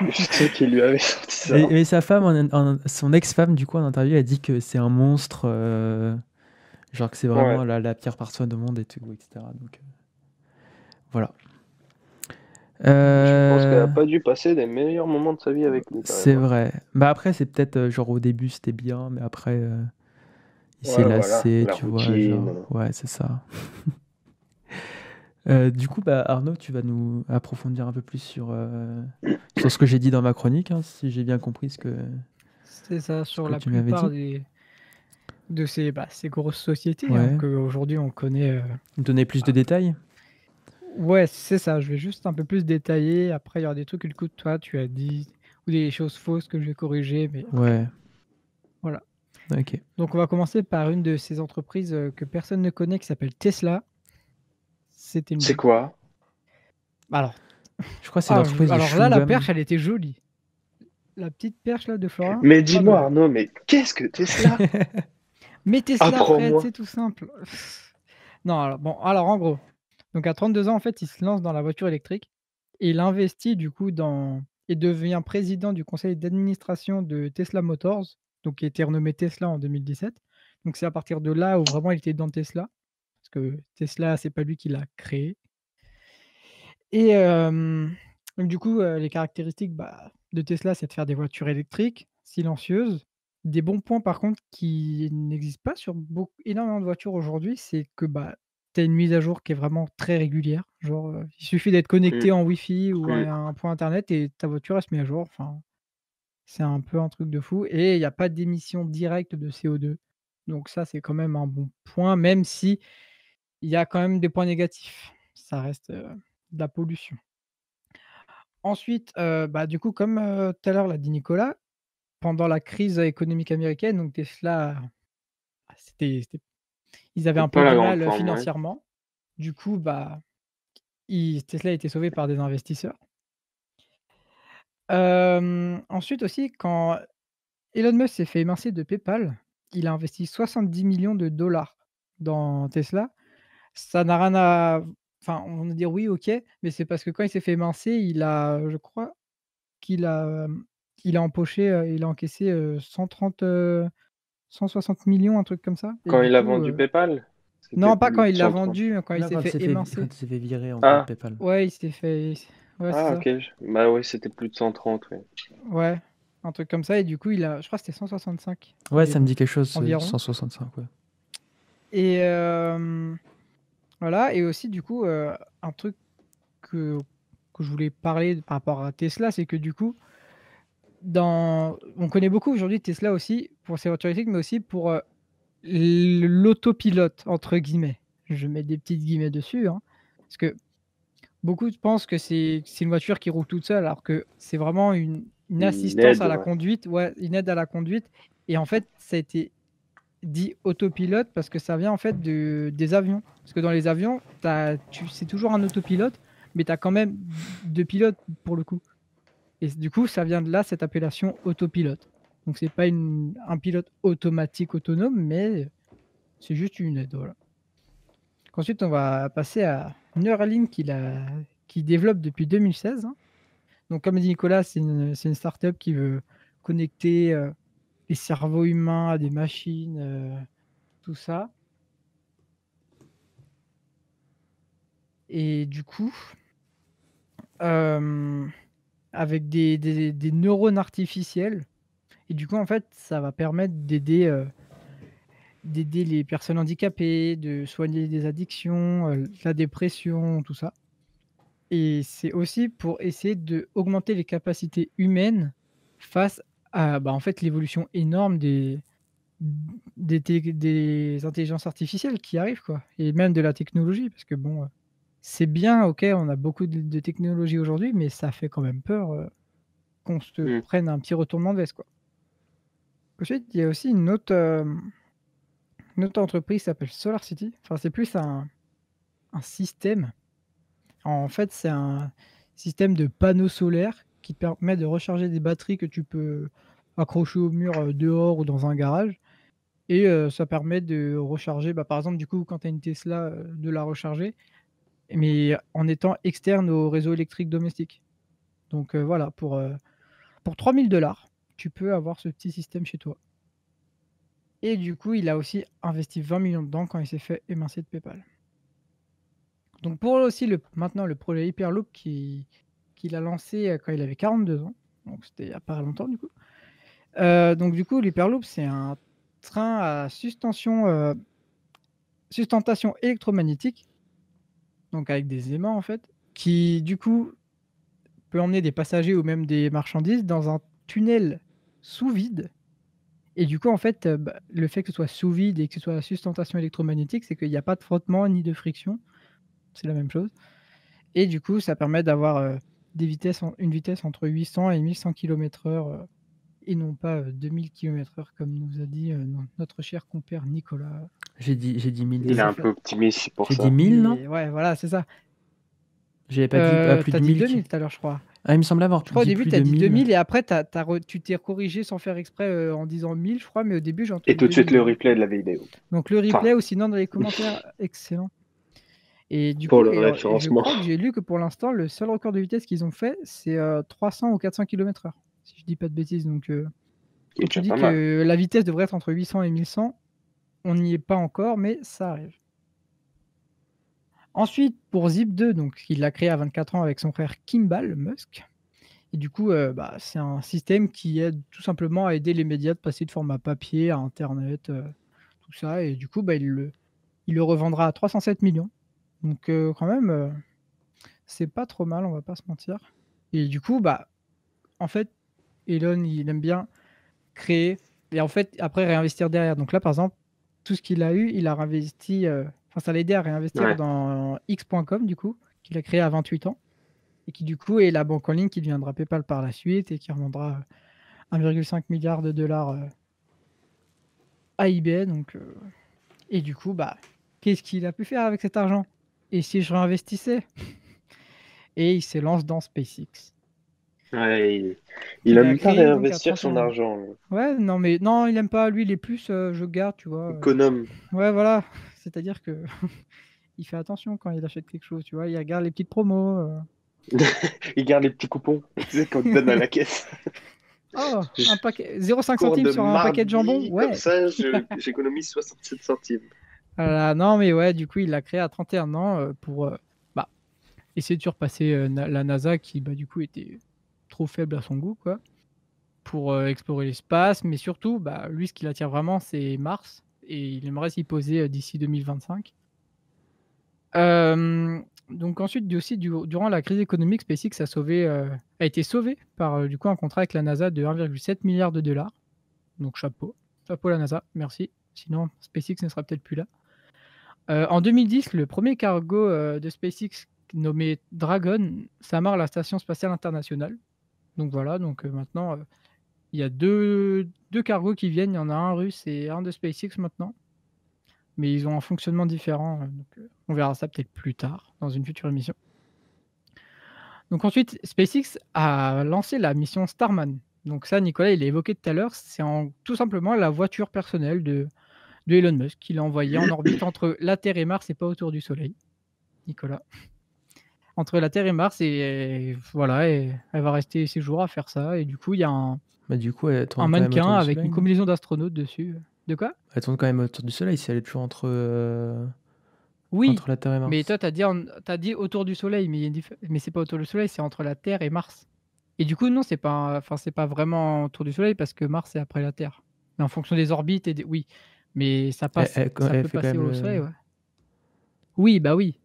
Je sais qu'il lui avait sorti ça. Et sa femme, son ex-femme, du coup, en interview, a dit que c'est un monstre, genre que c'est Ouais, vraiment la pire personne au monde et tout, etc. Donc, voilà. je pense qu'elle a Euh, pas dû passer des meilleurs moments de sa vie avec lui quand c'est même, hein. vrai. Bah après, c'est peut-être, genre, au début, c'était bien, mais après, il s'est Ouais, voilà, lassé, la tu vois, genre, routine. ouais, c'est ça. Du coup, bah, Arnaud, tu vas nous approfondir un peu plus sur ce que j'ai dit dans ma chronique, hein, si j'ai bien compris C'est ça, ce sur que la tu m'avais plupart dit. de ces grosses sociétés Ouais. qu'aujourd'hui on connaît. Donner plus de détails? Ouais, c'est ça, je vais juste un peu plus détailler. Après, il y aura des trucs que, du coup, toi, tu as dit, ou des choses fausses que je vais corriger, mais Ouais, voilà. ok. Donc, on va commencer par une de ces entreprises que personne ne connaît qui s'appelle Tesla. C'était une C'est blague. quoi? Alors, Je crois que c'est l'entreprise de alors là, la chewing-gum. perche, elle était jolie. La petite perche là de Florin, Mais pas dis-moi mal. Arnaud, mais qu'est-ce que Tesla? Mais Tesla, Fred, Apprends-moi. c'est tout simple. Non, alors, bon, alors en gros, donc à 32 ans, en fait, il se lance dans la voiture électrique et il investit du coup et devient président du conseil d'administration de Tesla Motors, donc qui a été renommé Tesla en 2017. Donc c'est à partir de là où vraiment il était dans Tesla, parce que Tesla, c'est pas lui qui l'a créé. Et donc du coup, les caractéristiques, bah, de Tesla, c'est de faire des voitures électriques, silencieuses. Des bons points par contre qui n'existent pas sur énormément de voitures aujourd'hui, c'est que, bah, tu as une mise à jour qui est vraiment très régulière. Genre, il suffit d'être Hmm, connecté en Wi-Fi ou à hmm. un point internet et ta voiture, elle se met à jour. Enfin, c'est un peu un truc de fou et il y a pas d'émission directe de CO2. Donc ça, c'est quand même un bon point, même si il y a quand même des points négatifs. Ça reste, de la pollution. Ensuite, bah, du coup, comme, tout à l'heure l'a dit Nicolas, pendant la crise économique américaine, donc Tesla, c'était ils avaient C'est un pas peu la du grande mal, forme, ouais. financièrement. Du coup, bah, Tesla a été sauvé par des investisseurs. Ensuite aussi, quand Elon Musk s'est fait émincer de PayPal, il a investi 70 millions de dollars dans Tesla. Ça n'a rien à enfin, on va dire: «Oui, OK», mais c'est parce que quand il s'est fait émincer, je crois qu'il il a empoché, il a encaissé, 160 millions, un truc comme ça et Quand du il a coup, vendu PayPal, c'était non, pas plus quand de il l'a 130. vendu, quand il Là, s'est fait quand émincer. il s'est fait virer en gros de Ah, PayPal. Ouais, il s'était fait ouais, c'est ah, ça. ok. Bah oui, c'était plus de 130, oui. Ouais, un truc comme ça et du coup, je crois que c'était 165, Ouais, mais ça me bon, dit quelque chose, environ 165, ouais. et voilà et aussi du coup, un truc que je voulais parler par rapport à Tesla, c'est que du coup, on connaît beaucoup aujourd'hui Tesla aussi pour ses voitures électriques, mais aussi pour, «l'autopilote» entre guillemets. Je mets des petites guillemets dessus, hein, parce que beaucoup pensent que c'est une voiture qui roule toute seule, alors que c'est vraiment une Une assistance aide, à la ouais. conduite, ouais, une aide à la conduite et en fait, ça a été dit autopilote parce que ça vient en fait des avions. Parce que dans les avions, c'est toujours un autopilote, mais tu as quand même deux pilotes pour le coup. Et du coup, ça vient de là, cette appellation autopilote. Donc, c'est pas un pilote automatique autonome, mais c'est juste une aide. Voilà. Ensuite, on va passer à Neuralink qui développe depuis 2016. Hein. Donc, comme dit Nicolas, c'est une startup qui veut connecter les cerveaux humains à des machines, tout ça. Et du coup, avec des neurones artificiels. Et du coup, en fait, ça va permettre d'aider les personnes handicapées, de soigner des addictions, la dépression, tout ça. Et c'est aussi pour essayer d'augmenter les capacités humaines face à en fait, l'évolution énorme des intelligences artificielles qui arrivent, quoi. Et même de la technologie, parce que bon, c'est bien, ok, on a beaucoup de technologie aujourd'hui, mais ça fait quand même peur qu'on se prenne un petit retournement de veste, quoi. Ensuite, il y a aussi une autre entreprise qui s'appelle SolarCity. Enfin, c'est plus un système. En fait, c'est un système de panneaux solaires qui te permet de recharger des batteries que tu peux accrocher au mur dehors ou dans un garage. Et ça permet de recharger, par exemple, du coup, quand tu as une Tesla, de la recharger, mais en étant externe au réseau électrique domestique. Donc voilà, pour 3000 $, tu peux avoir ce petit système chez toi. Et du coup, il a aussi investi 20 millions dedans quand il s'est fait émincer de PayPal. Donc pour aussi maintenant le projet Hyperloop qu'il a lancé quand il avait 42 ans, donc c'était il n'y a pas longtemps du coup. Donc du coup, l'Hyperloop, c'est un train à sustentation électromagnétique, donc avec des aimants en fait, qui du coup peut emmener des passagers ou même des marchandises dans un tunnel sous vide. Et du coup, en fait, le fait que ce soit sous vide et que ce soit à sustentation électromagnétique, c'est qu'il n'y a pas de frottement ni de friction. C'est la même chose. Et du coup, ça permet d'avoir une vitesse entre 800 et 1100 km/h et non pas 2000 km/h comme nous a dit notre cher compère Nicolas. J'ai dit 1000. Il est un peu optimiste, c'est pour J'ai ça. dit 1000, non? Ouais, voilà, c'est ça. J'avais pas dit plus T'as de dit 1000. 2000 tout à l'heure, je crois. Ah, il me semble avoir Je crois au dit début, plus tu as de dit 1000. 2000 et après, tu t'es corrigé sans faire exprès en disant 1000, je crois, mais au début, j'ai entendu Et tout de suite 2000. le replay de la vidéo. Donc le replay Enfin. ou sinon dans les commentaires, excellent. Et du Pour coup, le je référencement. crois que j'ai lu que pour l'instant, le seul record de vitesse qu'ils ont fait, c'est 300 ou 400 km/h, si je dis pas de bêtises. Donc, Qui est quand tu déjà dis pas mal. que la vitesse devrait être entre 800 et 1100, on n'y est pas encore, mais ça arrive. Ensuite, pour Zip2, donc, il l'a créé à 24 ans avec son frère Kimball Musk. Et du coup, c'est un système qui aide tout simplement à aider les médias de passer de format papier à Internet, tout ça. Et du coup, il le revendra à 307 millions. Donc, quand même, c'est pas trop mal, on va pas se mentir. Et du coup, en fait, Elon, il aime bien créer et en fait, après réinvestir derrière. Donc là, par exemple, tout ce qu'il a eu, il a réinvesti, ça l'a aidé à réinvestir dans X.com, du coup, qu'il a créé à 28 ans et qui, du coup, est la banque en ligne qui deviendra PayPal par la suite et qui revendra 1,5 milliard de dollars à eBay. Donc, et du coup, qu'est-ce qu'il a pu faire avec cet argent? Et si je réinvestissais? Et il se lance dans SpaceX. Ouais, il aime pas réinvestir son argent. Ouais, non, mais non, il aime pas. Lui, il est plus je garde, tu vois. Économe. Ouais, voilà. C'est-à-dire que il fait attention quand il achète quelque chose, tu vois. Il regarde les petites promos. Il garde les petits coupons, tu sais, qu'on te donne à la caisse. Oh, un paquet 0,5 Cours centimes de sur un paquet de jambon. mardi, Ouais. comme ça, j'économise 67 centimes. Voilà. Non, mais ouais, du coup, il l'a créé à 31 ans pour essayer de surpasser la NASA qui, du coup, était trop faible à son goût, quoi, pour explorer l'espace. Mais surtout, lui, ce qui l'attire vraiment, c'est Mars. Et il aimerait s'y poser d'ici 2025. Donc ensuite, aussi, durant la crise économique, SpaceX a été sauvé par du coup, un contrat avec la NASA de 1,7 milliard de dollars. Donc chapeau à la NASA, merci. Sinon, SpaceX ne sera peut-être plus là. En 2010, le premier cargo de SpaceX nommé Dragon s'amarre à la Station spatiale internationale. Donc voilà, donc maintenant, Il y a deux cargos qui viennent. Il y en a un russe et un de SpaceX maintenant. Mais ils ont un fonctionnement différent. Donc, on verra ça peut-être plus tard, dans une future émission. Donc ensuite, SpaceX a lancé la mission Starman. Donc ça, Nicolas, il l'a évoqué tout à l'heure. C'est tout simplement la voiture personnelle de Elon Musk qu'il a envoyée en orbite entre la Terre et Mars et pas autour du Soleil. Nicolas. Entre la Terre et Mars et voilà, et elle va rester ses jours à faire ça. Et du coup, il y a un Du coup, elle tourne quand même mannequin autour du avec Soleil, une non combinaison d'astronaute dessus. De quoi? Elle tourne quand même autour du Soleil si elle est toujours entre Oui, la Terre et mais Mars. toi, t'as dit autour du Soleil, mais c'est pas autour du Soleil, c'est entre la Terre et Mars. Et du coup, non, c'est pas vraiment autour du Soleil parce que Mars c'est après la Terre. Mais en fonction des orbites oui, mais ça Elle, ça elle peut fait quand passer même au Soleil, ouais. Oui, bah oui.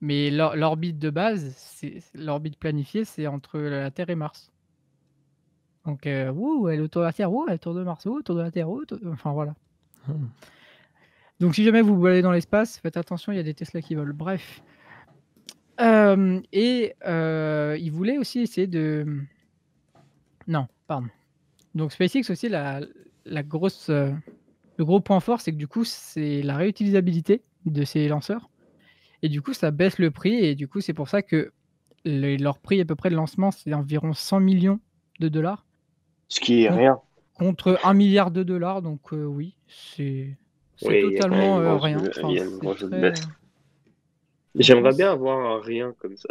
Mais l'orbite de base, l'orbite planifiée, c'est entre la Terre et Mars. Donc, wouh, elle est autour de la Terre, wouh, elle est autour de Mars, wouh, autour de la Terre, wouh, enfin voilà. Donc, si jamais vous voulez aller dans l'espace, faites attention, il y a des Tesla qui volent. Bref. Il voulait aussi essayer de. Non, pardon. Donc, SpaceX aussi, le gros point fort, c'est que du coup, c'est la réutilisabilité de ces lanceurs. Et du coup, ça baisse le prix. Et du coup, c'est pour ça que leur prix à peu près de lancement, c'est environ 100 millions de dollars. Ce qui est rien. Contre 1 milliard de dollars. Donc, oui, c'est Oui, il y a quand même totalement une grosse, rien. il y a une grosse Très. baisse. En J'aimerais France. bien avoir un rien comme ça.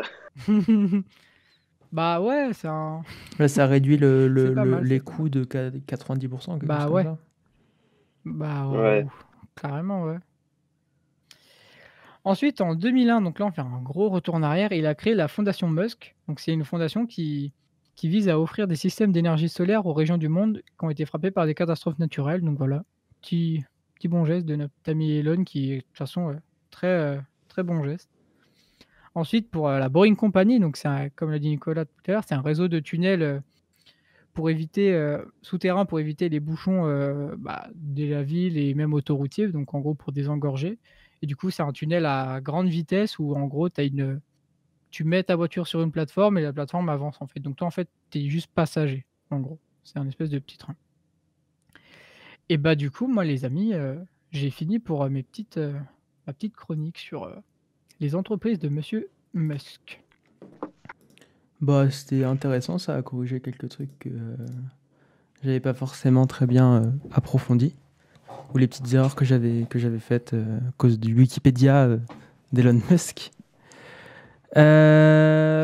Bah ouais, c'est un. Là, ça réduit C'est pas mal, les c'est pas coûts de 90%, quelque chose Bah comme ouais. ça. Bah Ouais. carrément, ouais. Ensuite, en 2001, donc là, on fait un gros retour en arrière, il a créé la fondation Musk. Donc, c'est une fondation qui vise à offrir des systèmes d'énergie solaire aux régions du monde qui ont été frappées par des catastrophes naturelles. Donc voilà, petit bon geste de notre ami Elon qui est de toute façon très, très bon geste. Ensuite, pour la Boring Company, donc comme l'a dit Nicolas tout à l'heure, c'est un réseau de tunnels pour éviter souterrains pour éviter les bouchons de la ville et même autoroutiers, donc en gros pour désengorger. Et du coup, c'est un tunnel à grande vitesse où en gros, tu mets ta voiture sur une plateforme et la plateforme avance en fait. Donc toi, en fait, tu es juste passager, en gros. C'est un espèce de petit train. Et bah du coup, moi les amis, j'ai fini pour ma petite chronique sur les entreprises de Monsieur Musk. Bah, c'était intéressant, ça a corrigé quelques trucs que j'avais pas forcément très bien approfondi. Ou les petites erreurs que j'avais faites à cause du Wikipédia d'Elon Musk.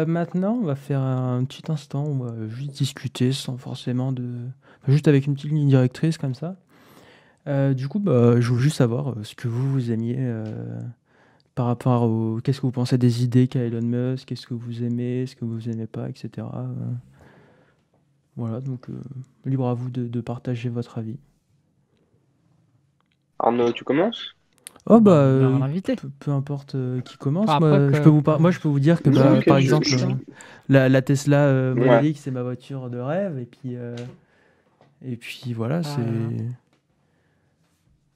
Maintenant, on va faire un petit instant, on va juste discuter sans forcément juste avec une petite ligne directrice comme ça. Du coup, je voulais juste savoir ce que vous aimiez par rapport au... Qu'est-ce que vous pensez des idées qu'a Elon Musk, qu'est-ce que vous aimez, ce que vous aimez pas, etc. Voilà, donc libre à vous de partager votre avis. Arnaud, tu commences? Oh On a un invité. peu importe qui commence. Enfin, Moi, après moi, je peux vous dire que Ok, par je- exemple je- la Tesla Model Ouais. X c'est ma voiture de rêve et puis voilà, c'est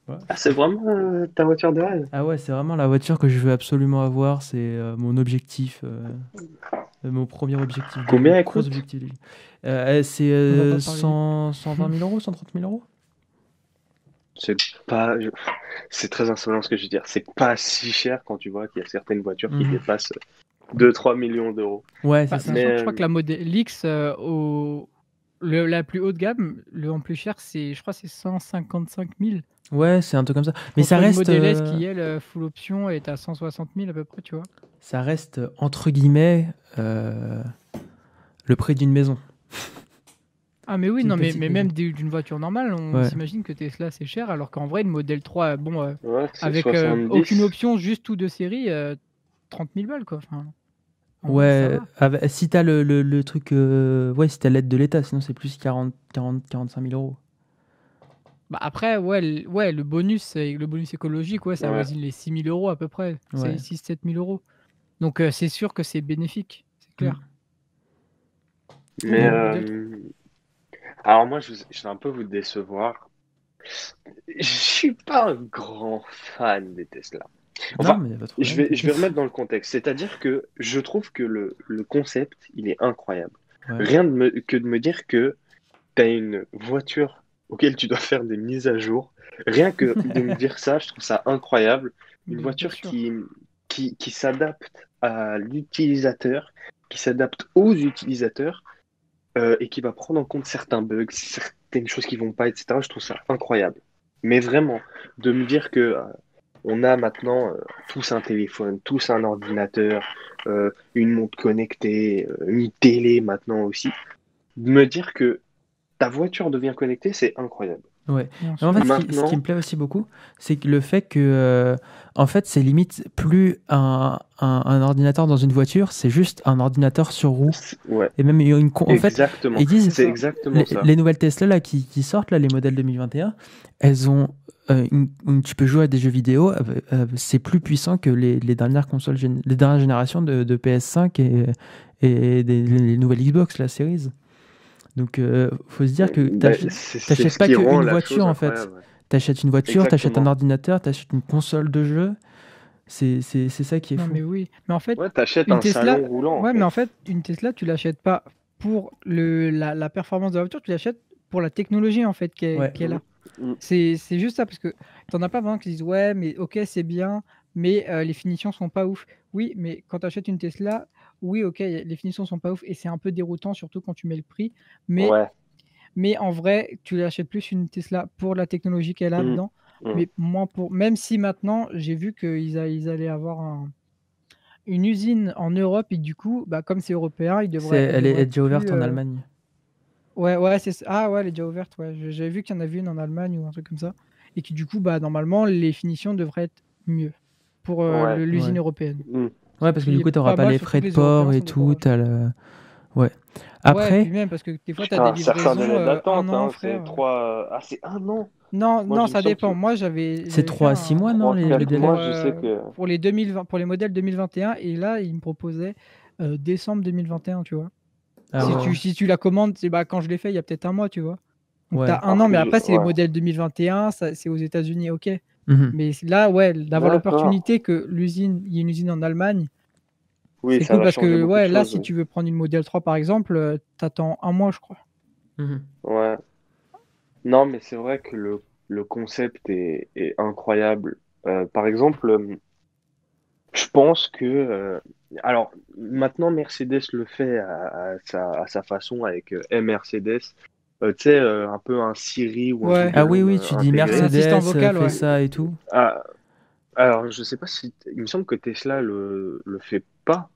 voilà. Ah, c'est vraiment ta voiture de rêve? Ah ouais, c'est vraiment la voiture que je veux absolument avoir, c'est mon objectif mon premier objectif de Combien elle gros coûte? objectif de vie. C'est On va pas parler. 120 000 euros, 130 000 euros. C'est pas. C'est très insolent ce que je veux dire. C'est pas si cher quand tu vois qu'il y a certaines voitures qui Mhm. dépassent 2-3 millions d'euros. Ouais, c'est Bah, ça. Mais sachant que je crois que la Model X, la plus haut de gamme, le en plus cher, je crois que c'est 155 000. Ouais, c'est un truc comme ça. Mais Contre ça une reste, Model S qui, elle, full option, est à 160 000 à peu près, tu vois. ça reste entre guillemets le prix d'une maison. Ah mais oui, C'est une non, mais petite même maison. d'une voiture normale, on Ouais. s'imagine que Tesla c'est cher, alors qu'en vrai, une Model 3, ouais, c'est avec 70. aucune option, juste tout de série, 30 000 balles, quoi. Enfin, en vrai, ça Ouais, va. si t'as le truc, ouais, si t'as l'aide de l'État, sinon c'est plus 45 000 euros. Bah après, le bonus écologique, ouais, ça Ouais. avoisine les 6 000 euros à peu près. Ouais. C'est 6-7 000 euros. Donc c'est sûr que c'est bénéfique, c'est clair. Mais Ou Model 3. alors moi, je vais un peu vous décevoir. Je suis pas un grand fan des Tesla. Non, Enfin, mais y a pas de je problème. vais remettre dans le contexte. C'est-à-dire que je trouve que le concept, il est incroyable. Ouais. Rien que de me dire que t'as une voiture auquel tu dois faire des mises à jour. Rien que de me dire ça, je trouve ça incroyable. Une Mais bien voiture sûr. qui s'adapte à l'utilisateur, qui s'adapte aux utilisateurs et qui va prendre en compte certains bugs, certaines choses qui vont pas, etc. Je trouve ça incroyable. Mais vraiment, de me dire que on a maintenant tous un téléphone, tous un ordinateur, une montre connectée, une télé maintenant aussi, de me dire que ta voiture devient connectée, c'est incroyable. Ouais. Bien Mais en sûr. fait, ce qui me Maintenant, plaît aussi beaucoup, c'est que le fait que, en fait, c'est limite plus un ordinateur dans une voiture, c'est juste un ordinateur sur roue. ouais, Et même, en fait, exactement. ils disent, C'est C'est ça. exactement les, ça. les nouvelles Tesla là, qui sortent, là, les modèles 2021, elles ont, tu peux jouer à des jeux vidéo, c'est plus puissant que les dernières consoles, les dernières générations de PS5 et les nouvelles Xbox, la Series. Donc, faut se dire que Ben, c'est t'achètes ce pas qui rend qu'une la voiture chose en fait. incroyable. Ouais. T'achètes une voiture, t'achètes un Exactement. ordinateur, t'achètes une console de jeu. C'est ça qui est Non, fou. mais oui. Mais en fait, Ouais, t'achètes une un Tesla, salon roulant en ouais, mais fait. en fait, une Tesla, tu l'achètes pas pour la performance de la voiture, tu l'achètes pour la technologie en fait Ouais. qu'elle Mm, a. mm. C'est juste ça, parce que t'en as pas vraiment qui disent ouais, mais ok, c'est bien, mais les finitions sont pas ouf. Oui, mais quand tu achètes une Tesla, oui, ok, les finitions sont pas ouf et c'est un peu déroutant, surtout quand tu mets le prix. Mais, Ouais. mais en vrai, tu l'achètes plus une Tesla pour la technologie qu'elle a Mm, dedans, mm. mais moins pour. Même si maintenant, j'ai vu ils allaient avoir une usine en Europe et du coup, bah, comme c'est européen, elle Elle est devrait déjà plus. ouverte en Allemagne. Ouais, ouais, c'est ça. Ah ouais, elle est déjà ouverte. Ouais. J'avais vu qu'il y en avait une en Allemagne ou un truc comme ça. Et qui du coup, bah, normalement, les finitions devraient être mieux pour Ouais. l'usine Ouais. européenne. Mm. Ouais, Ce parce que qui du est coup, t'auras pas pas mal, les surtout frais que de les Européens port et sont tout. découragés. Ouais. Ouais, puis Après, même parce que des fois, tu as des Putain, certains livraisons délais un d'attente, an, hein, c'est frère. 3. Ah, c'est un an. Non, Moi, non, il me ça semble que dépend. Moi, c'est j'avais fait 3 à 6 mois, non, un 3, les 4 truc délais? mois, je sais que. pour les 2020, pour les modèles 2021 et là, ils me proposaient décembre 2021, tu vois. Ah ouais, ouais. Si tu la commandes, c'est bah, quand je l'ai fait, il y a peut-être un mois, tu vois. Donc tu Ouais. as un Alors an, que mais après, c'est les ouais. modèles 2021, c'est aux États-Unis, ok. Mhm. Mais là, ouais, d'avoir D'accord. l'opportunité que il y ait une usine en Allemagne, Oui, c'est ça cool va parce changer que, beaucoup de ouais, là, choses. si Oui. tu veux prendre une modèle 3, par exemple, t'attends un mois, je crois. Mhm. Ouais. Non, mais c'est vrai que le concept est incroyable. Par exemple, je pense que. Alors, maintenant, Mercedes le fait à sa façon avec M-Mercedes. Tu sais, un peu un Siri ou un Ouais, Ah Google oui, Home oui, tu dis un intégré. assistant Mercedes, vocal, fais ouais. ça et tout. Ah, alors, je sais pas si. Il me semble que Tesla le fait pas.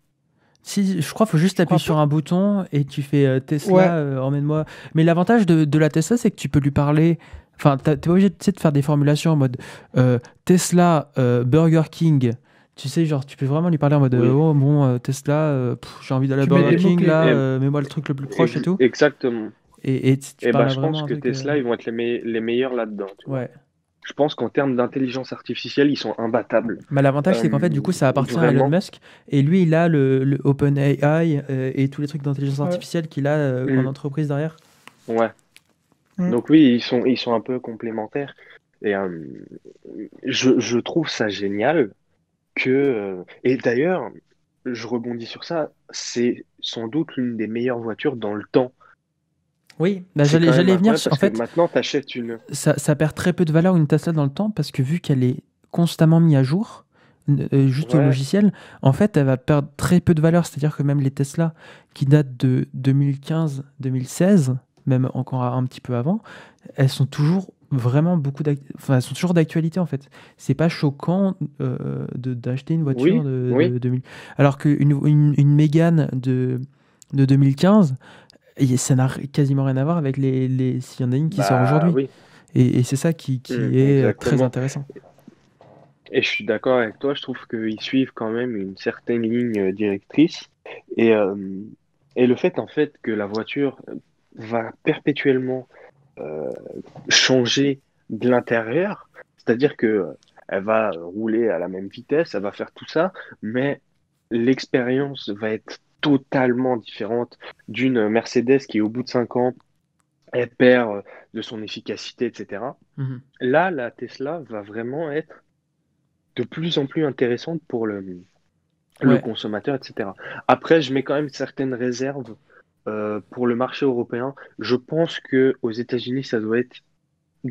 Si, je crois qu'il faut juste Je appuyer crois sur pas. un bouton et tu fais Ouais, Tesla, emmène-moi. Mais l'avantage de la Tesla, c'est que tu peux lui parler. Enfin, t'es pas obligé tu sais, de faire des formulations en mode Tesla, Burger King. Tu sais, genre, tu peux vraiment lui parler en mode Oui. oh bon, Tesla, j'ai envie d'aller à tu mets Burger des Et, King mots-clés. là, et- mets-moi le truc le plus proche et tout. exactement. Et tu Et ben, parles je pense vraiment un que truc. Tesla, ils vont être les meilleurs là-dedans, tu vois. Ouais. Je pense qu'en termes d'intelligence artificielle, ils sont imbattables. Mais l'avantage, c'est qu'en fait, du coup, ça appartient à Elon Vraiment. Musk. Et lui, il a le OpenAI et tous les trucs d'intelligence Ouais. artificielle qu'il a en Mm. entreprise derrière. Ouais. Mm. Donc oui, ils sont un peu complémentaires. Et je trouve ça génial que... et d'ailleurs, je rebondis sur ça, c'est sans doute l'une des meilleures voitures dans le temps. Oui, bah C'est quand même j'allais venir. incroyable En parce que fait, maintenant, tu achètes une... ça perd très peu de valeur une Tesla dans le temps parce que vu qu'elle est constamment mise à jour, juste au Ouais. logiciel, en fait, elle va perdre très peu de valeur. C'est-à-dire que même les Tesla qui datent de 2015-2016, même encore un petit peu avant, elles sont toujours vraiment enfin, elles sont toujours d'actualité en fait. C'est pas choquant d'acheter une voiture Oui, oui. de 2000. Alors qu'une Mégane de 2015, et ça n'a quasiment rien à voir avec s'il y en a une qui sort Bah aujourd'hui. oui. Et c'est ça qui est très Exactement. intéressant. Et je suis d'accord avec toi, je trouve qu'ils suivent quand même une certaine ligne directrice. Et, euh, et le fait, en fait, que la voiture va perpétuellement euh, changer de l'intérieur, c'est-à-dire que elle va rouler à la même vitesse, elle va faire tout ça, mais l'expérience va être totalement différente d'une Mercedes qui, au bout de 5 ans, elle perd de son efficacité, etc. Mhm. Là, la Tesla va vraiment être de plus en plus intéressante pour le Ouais. consommateur, etc. Après, je mets quand même certaines réserves pour le marché européen, je pense que aux États-Unis, ça doit être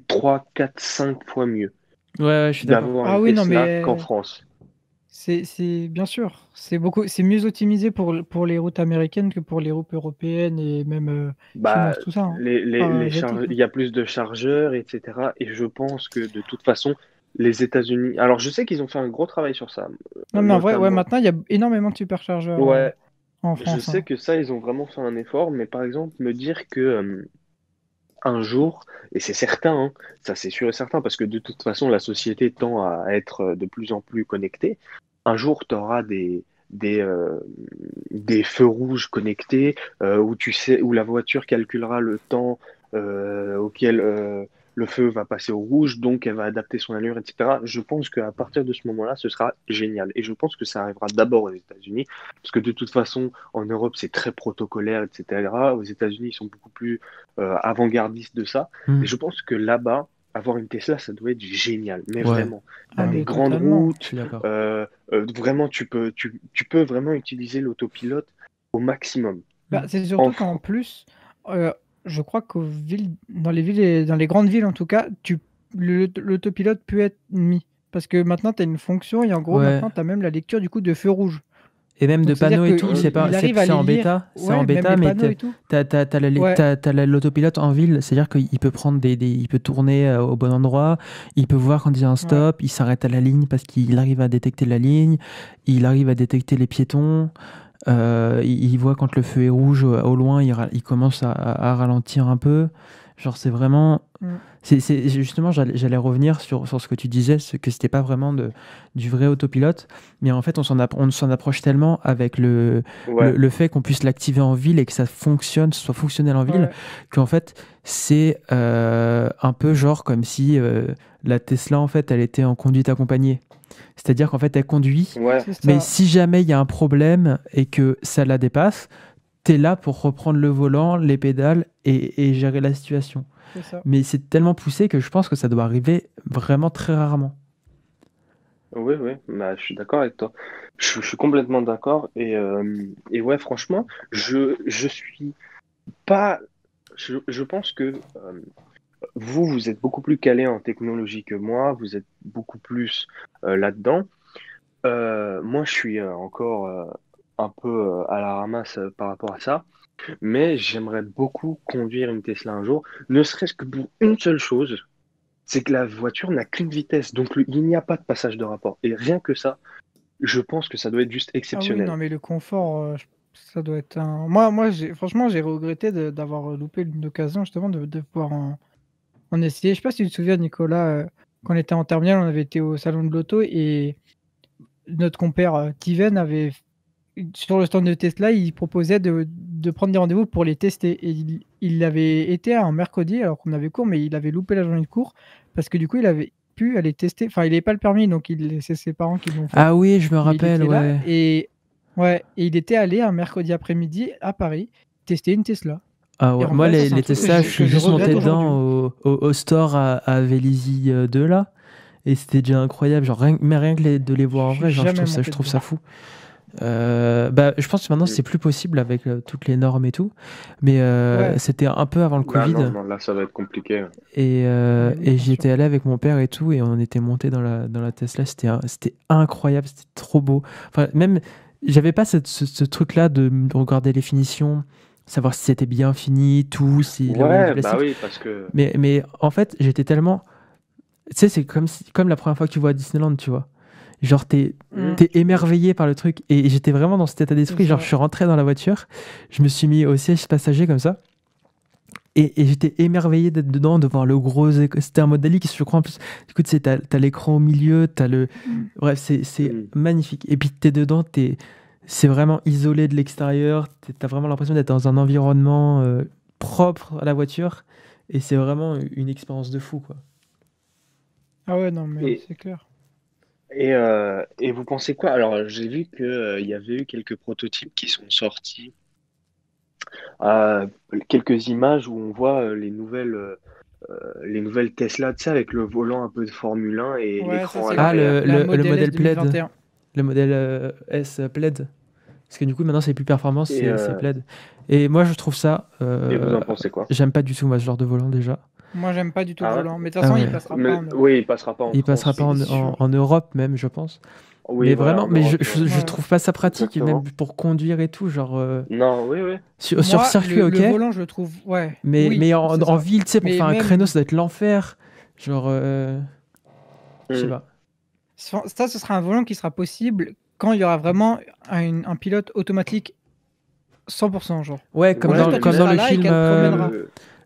3, 4, 5 fois mieux Ouais, je suis d'accord. d'avoir Ah une oui, non, Tesla qu'en mais France. c'est bien sûr, c'est mieux optimisé pour les routes américaines que pour les routes européennes et même Bah, chinoises, tout ça, hein. Enfin, les asiatiques, charge... quoi. il y a plus de chargeurs, etc. Et je pense que de toute façon, les États-Unis. Alors, je sais qu'ils ont fait un gros travail sur ça, Non, mais en vrai, ouais, notamment. maintenant, il y a énormément de superchargeurs Ouais, en je France, sais hein. que ça, ils ont vraiment fait un effort, mais par exemple, me dire que un jour, et c'est certain, hein, ça c'est sûr et certain, parce que de toute façon, la société tend à être de plus en plus connectée. Un jour, tu auras des, euh, des feux rouges connectés où tu sais, où la voiture calculera le temps auquel le feu va passer au rouge, donc elle va adapter son allure, etc. Je pense qu'à partir de ce moment-là, ce sera génial. Et je pense que ça arrivera d'abord aux États-Unis, parce que de toute façon, en Europe, c'est très protocolaire, etc. Aux États-Unis, ils sont beaucoup plus avant-gardistes de ça. Et Hmm. je pense que là-bas, avoir une Tesla, ça doit être génial, mais Ouais, vraiment. Tu as Ah, des mais grandes totalement. je routes, suis d'accord. vraiment, tu peux vraiment utiliser l'autopilote au maximum. Bah, Hmm. c'est En surtout qu'en Fran- plus, je crois dans les villes, dans les grandes villes en tout cas, l'autopilote peut être mis. Parce que maintenant, tu as une fonction et en gros, Ouais. maintenant, tu as même la lecture du coup de feux rouges. Et même de Donc, c'est-à-dire panneaux et tout, Ah c'est oui. pas, qu'il arrive à c'est les en lire. bêta, c'est en Ouais, même bêta, les mais panneaux et tout. Ouais, t'as l'autopilote en ville, c'est-à-dire qu'il peut prendre il peut tourner au bon endroit, il peut voir quand il y a un ouais. stop, il s'arrête à la ligne parce qu'il arrive à détecter la ligne, il arrive à détecter les piétons, il voit quand le feu est rouge au loin, il commence à ralentir un peu. Genre, c'est vraiment. Mm. Justement, j'allais revenir sur ce que tu disais, que c'était pas vraiment du vrai autopilote, mais en fait, on s'en approche tellement avec Ouais, le fait qu'on puisse l'activer en ville et que ça fonctionne, soit fonctionnel en ville, Ouais, qu'en fait, c'est un peu genre comme si la Tesla, en fait, elle était en conduite accompagnée. C'est-à-dire qu'en fait, elle conduit, ouais, c'est mais ça. si jamais il y a un problème et que ça la dépasse, t'es là pour reprendre le volant, les pédales et gérer la situation. C'est ça. Mais c'est tellement poussé que je pense que ça doit arriver vraiment très rarement. oui, oui, bah, je suis d'accord avec toi. Je suis complètement d'accord. Et ouais, franchement, je suis pas. Je pense que vous êtes beaucoup plus calé en technologie que moi, vous êtes beaucoup plus là-dedans. Moi, je suis encore un peu à la ramasse par rapport à ça, mais j'aimerais beaucoup conduire une Tesla un jour, ne serait-ce que pour une seule chose, c'est que la voiture n'a qu'une vitesse, donc il n'y a pas de passage de rapport. Et rien que ça, je pense que ça doit être juste Ah oui, non, exceptionnel. mais le confort, ça doit être un. Franchement, j'ai regretté d'avoir loupé une occasion justement de pouvoir en essayer. Je sais pas si tu te souviens, Nicolas, quand on était en terminale, on avait été au salon de l'auto et notre compère Tiven avait sur le stand de Tesla, il proposait de prendre des rendez-vous pour les tester. Et il avait été un mercredi alors qu'on avait cours, mais il avait loupé la journée de cours parce que du coup, il avait pu aller tester. Enfin, il n'avait pas le permis, donc c'est ses parents qui l'ont fait. Ah oui, je me Mais il rappelle, était là ouais. et ouais, et il était allé un mercredi après-midi à Paris tester une Tesla. Ah Et ouais. en Moi, vrai, ça, c'est un les truc Tesla, je que suis je juste regrette monté aujourd'hui. dedans au store à Vélizy 2 là. Et c'était déjà incroyable. Genre, rien que de les voir Je en suis vrai, genre, jamais je monté trouve dedans. ça fou. Bah, je pense que maintenant, Mm. c'est plus possible avec toutes les normes et tout. Mais Ouais, c'était un peu avant le Ah non, Covid. non, là, ça va être compliqué. mais oui, Et bien j'y sûr. étais allé avec mon père et tout, et on était monté dans la Tesla. C'était incroyable, c'était trop beau. Enfin, même, j'avais pas ce truc-là de regarder les finitions, savoir si c'était bien fini, tout, si la voiture du Ouais, bah plastique. oui, parce que... Mais en fait, j'étais tellement. Tu sais, c'est comme la première fois que tu vois à Disneyland, tu vois. Genre, Mm. t'es émerveillé par le truc. Et j'étais vraiment dans cet état C'est d'esprit. Genre, je ça. suis rentré dans la voiture, je me suis mis au siège passager comme ça. Et j'étais émerveillé d'être dedans, de voir le gros écran. C'était un modèle X, je crois en plus. Du coup, tu sais, t'as l'écran au milieu, t'as le. Mm. Bref, c'est Mm. magnifique. Et puis, t'es dedans, c'est vraiment isolé de l'extérieur. T'as vraiment l'impression d'être dans un environnement propre à la voiture. Et c'est vraiment une expérience de fou, quoi. Ah ouais, non, mais Et, c'est clair. et vous pensez quoi? Alors, j'ai vu qu'il y avait eu quelques prototypes qui sont sortis, euh, quelques images où on voit les nouvelles Tesla, tu sais, avec le volant un peu de Formule 1 et Ouais, ça, l'écran à c'est Ah, l'arrière. la le Model S modèle Plaid. 2021. Le modèle S Plaid. Parce que du coup, maintenant, c'est plus performance, Et, c'est plaid. Et moi, je trouve ça. et vous en pensez quoi? J'aime pas du tout, moi, ce genre de volant déjà. Moi, j'aime pas du tout le Ah ouais? volant. Mais de toute Ah façon, il ouais. passera Mais, pas en Europe. oui, il passera pas en Il passera France, pas c'est sûr. en Europe, même, je pense. Oui, Mais voilà, vraiment, en mais Europe, je Ouais. trouve pas ça pratique, et même exactement. pour conduire et tout. Genre, Non, oui, oui. sur Moi, circuit, le ok. volant, je le trouve. Ouais, Mais oui, c'est en ça. ville, tu sais, pour Mais faire un créneau, même. ça doit être l'enfer. Genre, je sais Hmm. pas. Ça, ce sera un volant qui sera possible quand il y aura vraiment un pilote automatique 100%, genre. Ouais, comme Ouais, Juste, dans, toi, mais tu comme dans seras le même là et film, qu'elle te promènera.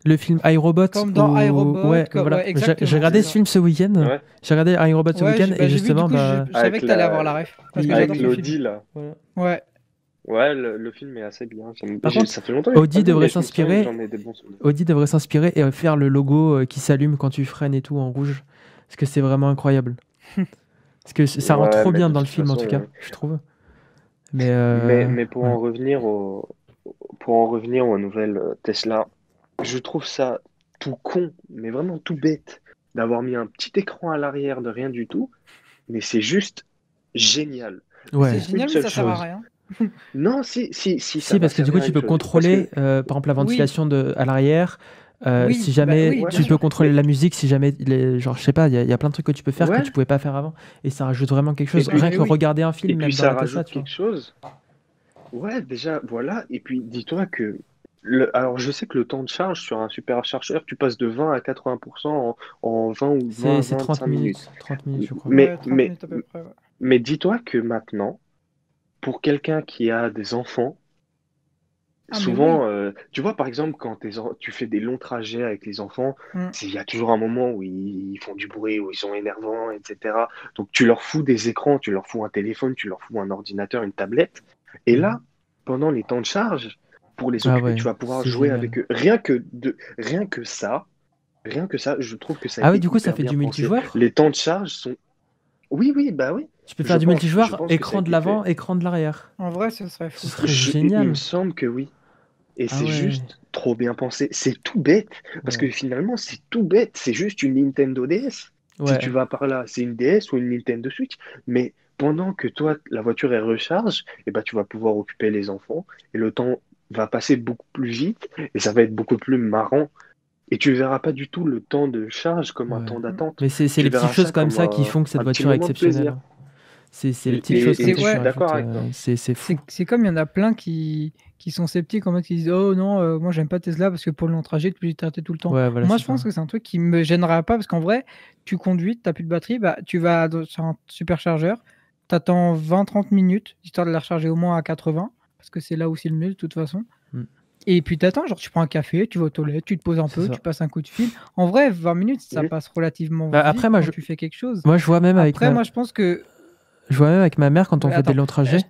le film iRobot. Comme dans iRobot. Ouais, voilà. Ouais, J'ai exactement, regardé c'est ce ça. film ce week-end. ouais, J'ai regardé iRobot ce Ouais, week-end et j'ai vu, du justement, coup, bah, je savais avec que t'allais avoir la ref. Parce que il- j'adore avec ce film. l'Audi, là. voilà. Ouais. Ouais, le film est assez bien. Par contre, Ça fait longtemps que j'ai pas Audi vu, devrait mais je me souviens que s'inspirer. j'en ai des bons souvenirs. Audi devrait s'inspirer et faire le logo qui s'allume quand tu freines et tout en rouge. Parce que c'est vraiment incroyable. Parce que ça rend Ouais, trop mais bien de dans le toute film en tout cas, façon, je trouve. Mais mais pour ouais. en revenir pour en revenir aux nouvelles Tesla, je trouve ça tout con, mais vraiment tout bête, d'avoir mis un petit écran à l'arrière de rien du tout, mais c'est juste génial. C'est Ouais. Pour une génial, mais seule ça sert à chose. rien. Non, si, ça Si, va parce que du coup, servir à tu une peux chose. Parce contrôler, que, par exemple, la Oui, ventilation à l'arrière. Si oui, bah jamais oui, bien tu ouais, peux sûr. contrôler mais la musique, si jamais genre, je sais pas, il y a plein de trucs que tu peux faire que ouais, tu pouvais pas faire avant. Et ça rajoute vraiment quelque et chose. Bah Rien puis, que oui. regarder un et film, puis même dans ça la Tesla, rajoute tu vois. quelque chose. Ouais, déjà, voilà. Et puis, dis-toi que, alors je sais que le temps de charge sur un superchargeur, tu passes de 20 à 80% en 20 ou C'est 30 25 minutes. minutes. 30 minutes, je crois. Mais, Ouais, 30 mais, minutes à peu près. Ouais. mais dis-toi que maintenant, pour quelqu'un qui a des enfants, Ah, mais oui. souvent, tu vois, par exemple, quand tu fais des longs trajets avec les enfants, Mm. il y a toujours un moment où ils font du bruit, où ils sont énervants, etc. Donc, tu leur fous des écrans, tu leur fous un téléphone, tu leur fous un ordinateur, une tablette. Et Mhm. là, pendant les temps de charge, pour les Ah occuper, ouais, tu vas pouvoir c'est jouer génial. avec eux. Rien que ça, je trouve que ça a Ah ouais, été du coup, ça hyper fait bien du pensé. multijoueur? Les temps de charge sont... Oui, oui, bah oui, Tu peux faire du je multijoueur, pense que ça a écran de été fait. l'avant, écran de l'arrière. En vrai, ce serait Ce fou. serait Il me génial. semble que oui. Et Ah c'est ouais, juste trop bien pensé. C'est tout bête, parce que ouais, finalement, c'est tout bête. C'est juste une Nintendo DS. Si tu ouais. vas par là, c'est une DS ou une Nintendo Switch. Mais pendant que toi, la voiture elle recharge, et ben, tu vas pouvoir occuper les enfants. Et le temps va passer beaucoup plus vite. Et ça va être beaucoup plus marrant. Et tu verras pas du tout le temps de charge comme un Ouais. temps Mm. d'attente. Mais c'est Tu les petites verras choses ça comme comme ça qui font que cette un petit voiture est moment de exceptionnelle, plaisir. hein. C'est les petites choses comme C'est Et ça je qui suis ouais, d'accord rajoutent. avec toi. C'est fou. c'est comme il y en a plein qui sont sceptiques en mode qui disent oh non, moi j'aime pas Tesla parce que pour le long trajet, tu peux t'arrêter tout le temps. Ouais, voilà, Moi, c'est je pense ça. que c'est un truc qui me gênera pas parce qu'en vrai, tu conduis, t'as plus de batterie, bah tu vas sur un superchargeur, t'attends 20-30 minutes histoire de la recharger au moins à 80 parce que c'est là où c'est le mieux de toute façon. Mm. Et puis t'attends, genre tu prends un café, tu vas aux toilettes, tu te poses un C'est peu, ça. tu passes un coup de fil. En vrai, 20 minutes, ça Mhm. passe relativement Bah, vite après, quand tu fais quelque chose. moi, je vois même avec Après, moi, je pense que... je vois même avec ma mère quand on Ouais, fait des attends, longs trajets.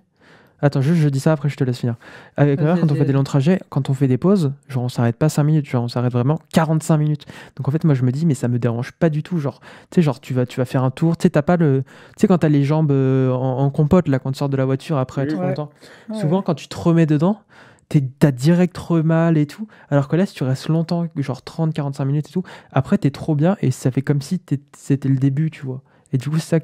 Attends, juste je dis ça après je te laisse finir. Avec ma mère quand on vas-y, fait des longs vas-y. trajets, quand on fait des pauses, genre on s'arrête pas 5 minutes, genre on s'arrête vraiment 45 minutes. Donc en fait moi je me dis mais ça me dérange pas du tout, genre tu sais genre tu vas faire un tour, tu sais t'as pas le tu sais quand t'as les jambes en compote là quand tu sors de la voiture après Mhm. trop Ouais, longtemps. ouais, Souvent quand tu te remets dedans, t'as direct trop mal et tout, alors que là si tu restes longtemps, genre 30-45 minutes et tout, après t'es trop bien et ça fait comme si c'était le début, tu vois. Et du coup c'est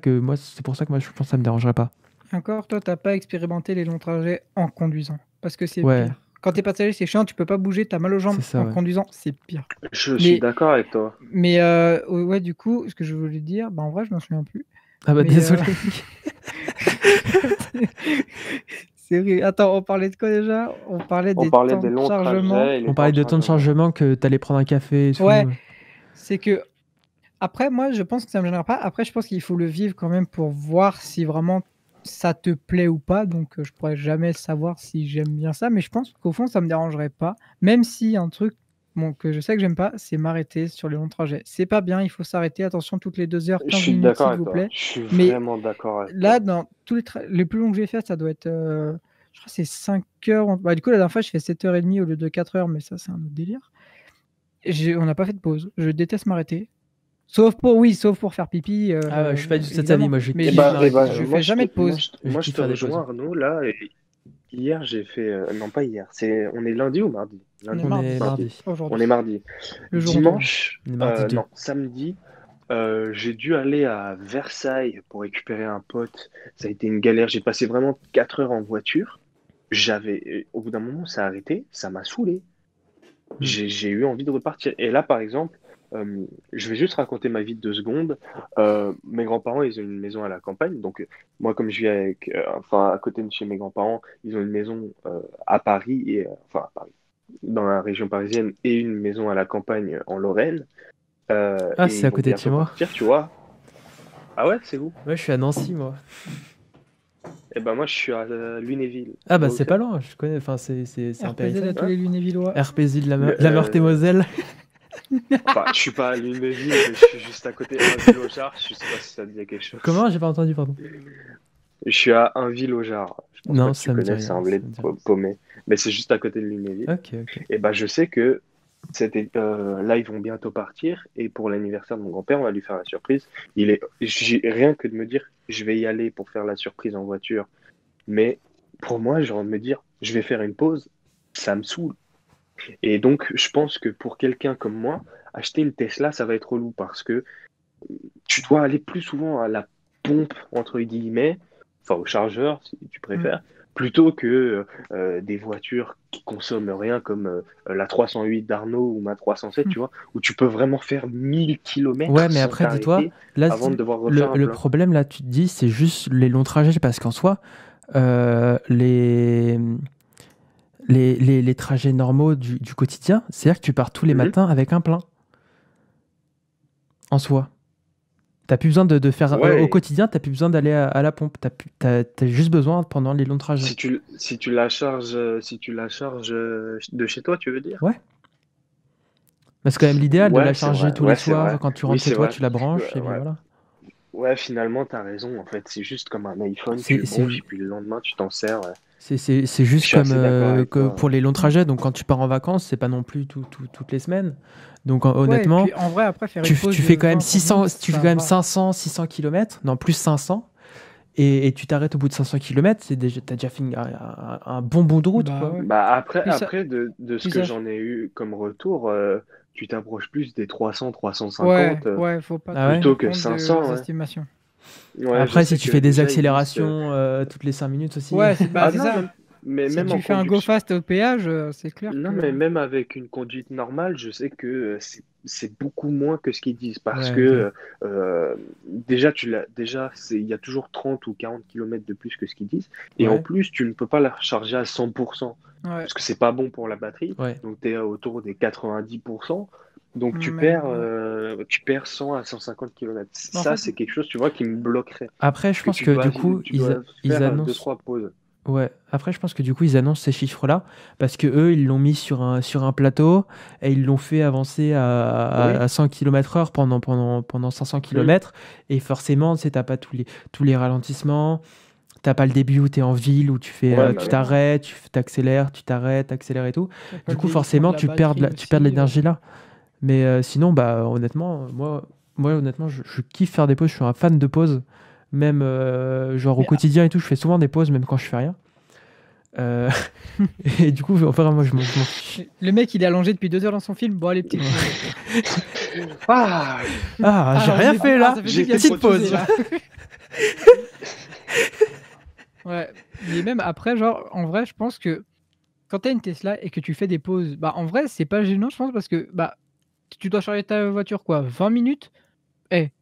pour ça que moi je pense que ça me dérangerait pas. Encore, toi, t'as pas expérimenté les longs trajets en conduisant. Parce que c'est Ouais, pire. Quand t'es passager, c'est chiant, tu peux pas bouger, t'as mal aux c'est jambes. ça En ouais. conduisant, c'est pire. Je suis Mais, d'accord avec toi. ouais, du coup, ce que je voulais dire, bah en vrai, je m'en souviens plus. Ah bah Mais désolé. c'est vrai. Attends, on parlait de quoi déjà? On parlait On des parlait temps des de longs chargement. trajets et les On temps parlait de de temps de chargement. chargement, que t'allais prendre un café et tout. Ouais, c'est que après, moi, je pense que ça me gênera pas. Après, je pense qu'il faut le vivre quand même pour voir si vraiment ça te plaît ou pas. Donc, je pourrais jamais savoir si j'aime bien ça. Mais je pense qu'au fond, ça me dérangerait pas. Même si un truc bon, que je sais que j'aime pas, c'est m'arrêter sur les longs trajets. C'est pas bien, il faut s'arrêter. Attention, toutes les 2 heures, Je 15 suis minutes, d'accord s'il avec vous toi. plaît. Je suis Mais vraiment d'accord avec là, toi. dans tous les plus longs que j'ai fait, ça doit être, je crois que c'est 5 heures. Bah, du coup, la dernière fois, je fais 7h30 au lieu de 4 heures, mais ça, c'est un autre délire. On n'a pas fait de pause. Je déteste m'arrêter. Sauf pour faire pipi, Ah ouais, je suis pas du tout de cet avis, évidemment. moi je Mais kiffe m'arrêter. je fais jamais de pause. Je moi, je kiffe te faire des rejoins, pauses. Arnaud. Là, et hier, j'ai fait. Non, pas hier. On est lundi ou mardi? On est On mardi est mardi. On est aujourd'hui, mardi. le jour de Dimanche, On est mardi 2. non, samedi, j'ai dû aller à Versailles pour récupérer un pote. Ça a été une galère. J'ai passé vraiment 4 heures en voiture. au bout d'un moment, ça a arrêté, ça m'a saoulé. Mm. J'ai eu envie de repartir. Et là, par exemple, je vais juste raconter ma vie de 2 secondes. Mes grands-parents, ils ont une maison à la campagne. Donc, moi, comme je vis enfin, à côté de chez mes grands-parents, ils ont une maison à Paris, enfin, à Paris, dans la région parisienne, et une maison à la campagne en Lorraine. Ah, Et c'est ils à vont côté de chez bientôt moi. partir, tu vois. Ah ouais, c'est où? Ouais, je suis à Nancy, moi. Eh ben, moi, je suis à Lunéville. Ah, Tu bah, vois où c'est pas c'est? loin, je connais. Enfin, c'est un RPZ à périphérique. tous Ouais. les Lunévillois. RPZ de Le- la Meurthe-et-Moselle. Enfin, je suis pas à Lunéville, mais je suis juste à côté d'Inville-au-Jard. Je sais pas si ça te dit quelque chose. Comment? J'ai pas entendu, pardon. Je suis à Inville-au-Jard. Je pense pas Non, que tu ça me dit connais, c'est rien. un bled Ça me dit rien. paumé. Mais c'est juste à côté de Lunéville. Ok, ok. Et ben, je sais que là, ils vont bientôt partir. Et pour l'anniversaire de mon grand-père, on va lui faire la surprise. J'ai rien que de me dire, je vais y aller pour faire la surprise en voiture. Mais pour moi, j'ai envie de me dire, je vais faire une pause. Ça me saoule. Et donc, je pense que pour quelqu'un comme moi, acheter une Tesla, ça va être relou parce que tu dois aller plus souvent à la pompe, entre guillemets, enfin au chargeur, si tu Mm. préfères, plutôt que des voitures qui consomment rien comme la 308 d'Arnaud ou ma 307, tu vois, où tu peux vraiment faire 1000 Ouais, kilomètres mais sans après, dis-toi, t'arrêter là, avant de devoir refaire un le plein. problème, là, tu te dis, c'est juste les longs trajets, parce qu'en soi, euh, les, les trajets normaux du quotidien, c'est-à-dire que tu pars tous les Mhm. matins avec un plein, en soi. T'as plus besoin de faire, au Ouais, quotidien, t'as plus besoin d'aller à la pompe. T'as juste besoin pendant les longs trajets. si tu la charges de chez toi, tu veux dire? Ouais. Mais c'est quand même l'idéal de la Ouais, c'est charger vrai. tous les Ouais, c'est soirs. vrai. Quand tu Oui, rentres chez c'est toi, vrai. tu la branches, Ouais, et puis ouais. voilà. Ouais, finalement, t'as raison. En fait, c'est juste comme un iPhone, tu C'est le c'est- branches et puis le lendemain, tu t'en sers. Ouais. c'est Je juste suis comme assez d'accord avec que toi. pour les longs trajets. Donc quand tu pars en vacances, c'est pas non plus toutes les semaines. Donc Ouais, et honnêtement, puis en vrai, après, faire une pause tu de fais quand même 20-30 minutes, 600, tu fais ça quand même va. 500, 600 km, non plus 500, et tu t'arrêtes au bout de 500 km, t'as déjà fait un bon bout de route, Bah quoi. ouais. Bah après, Puis ça, de ce puis que ça, j'en ai eu comme retour, tu t'approches plus des 300, ouais, 350 ouais, faut pas Ah trop ouais? plutôt tenir que compte de 500. leurs Ouais. estimations. Ouais, je Après, si sais tu que fais des déjà ils disent. accélérations toutes les 5 minutes aussi. Ouais, Ah c'est non, ça. mais Si même en tu fais un go conduction. fast au péage, c'est clair Non, que. mais même avec une conduite normale, je sais que c'est beaucoup moins que ce qu'ils disent parce Ouais, ok. que déjà, il y a toujours 30 ou 40 kilomètres de plus que ce qu'ils disent. Et en Ouais, plus, tu ne peux pas la recharger à 100% Ouais, parce que c'est pas bon pour la batterie. ouais. Donc, tu es autour des 90%. Donc, même. Ouais. tu perds 100 à 150 kilomètres. Mais en Ça, fait, c'est quelque chose, tu vois, qui me bloquerait. Après, je Parce que pense que du coup, tu dois ils faire deux, annoncent. trois pauses. Ouais, après, je pense que du coup, ils annoncent ces chiffres-là parce que eux, ils l'ont mis sur un plateau et ils l'ont fait avancer Oui. à 100 km/h pendant 500 Hmm. km. Et forcément, tu sais, t'as pas tous les ralentissements, t'as pas le début où tu es en ville, où Ouais, bah tu oui. t'arrêtes, t'accélères, t'accélères et tout. t'as pas Du le coup, vieillissement de forcément, la batterie tu perds de aussi. l'énergie là. Mais sinon, bah, honnêtement, moi honnêtement, je kiffe faire des pauses. Je suis un fan de pauses. Même genre au Mais quotidien et tout, je fais souvent des pauses, même quand je fais rien. Euh, et du coup, enfin, moi, je m'en fiche. le mec, il est allongé depuis 2 heures dans son film. Bon, allez, petite pause. Ah! Ah, j'ai Ah, rien fait là. ça fait J'ai du bien de Petite se reposer, pause. là. Ouais, mais même après, genre, en vrai, je pense que quand tu as une Tesla et que tu fais des pauses, bah, en vrai, c'est pas gênant, je pense, parce que bah, tu dois charger ta voiture quoi, 20 minutes.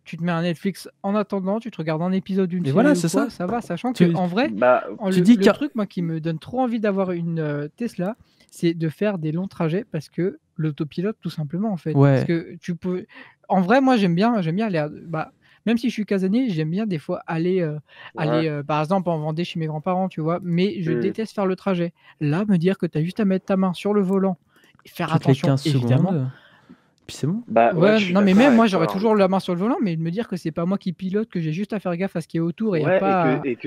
Tu te mets un Netflix en attendant, tu te regardes un épisode d'une Et voilà, série ou c'est ça. quoi, ça va, sachant que Tu, en vrai, Bah, tu dis le qu'un. truc moi qui me donne trop envie d'avoir une Tesla, c'est de faire des longs trajets parce que l'autopilote tout simplement en fait. Parce Ouais, que tu peux en vrai moi j'aime bien aller bah, même si je suis casanier, j'aime bien des fois ouais. par exemple en Vendée chez mes grands-parents, tu vois? Mais je Hmm. déteste faire le trajet. Là, me dire que tu as juste à mettre ta main sur le volant et faire toutes les attention 15 évidemment. secondes. Puis c'est bon. Bah, ouais, Ouais, je suis non, mais d'accord même moi, avec j'aurais toi, hein. toujours la main sur le volant, mais de me dire que c'est pas moi qui pilote, que j'ai juste à faire gaffe à ce qui est autour et y a Ouais, pas et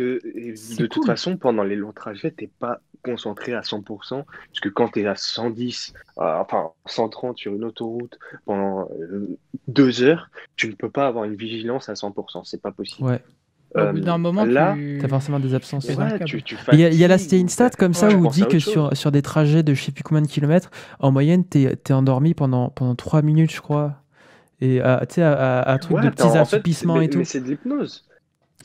c'est de toute cool. façon, pendant les longs trajets, t'es pas concentré à 100%, parce que quand t'es à 110, enfin 130 sur une autoroute pendant 2 heures, tu ne peux pas avoir une vigilance à 100%, c'est pas possible. Ouais. Au bout d'un moment, Là, T'as forcément des tu absences. pètes un ouais, câble. tu Il y a la fatigues c'était une stat comme ça tu Ouais. où penses dit à autre que chose. sur des trajets de je sais plus combien de kilomètres, en moyenne, t'es endormi pendant 3 minutes, je crois. Et tu sais, à truc de Ouais, petits en fait, assoupissements et mais tout. c'est de l'hypnose.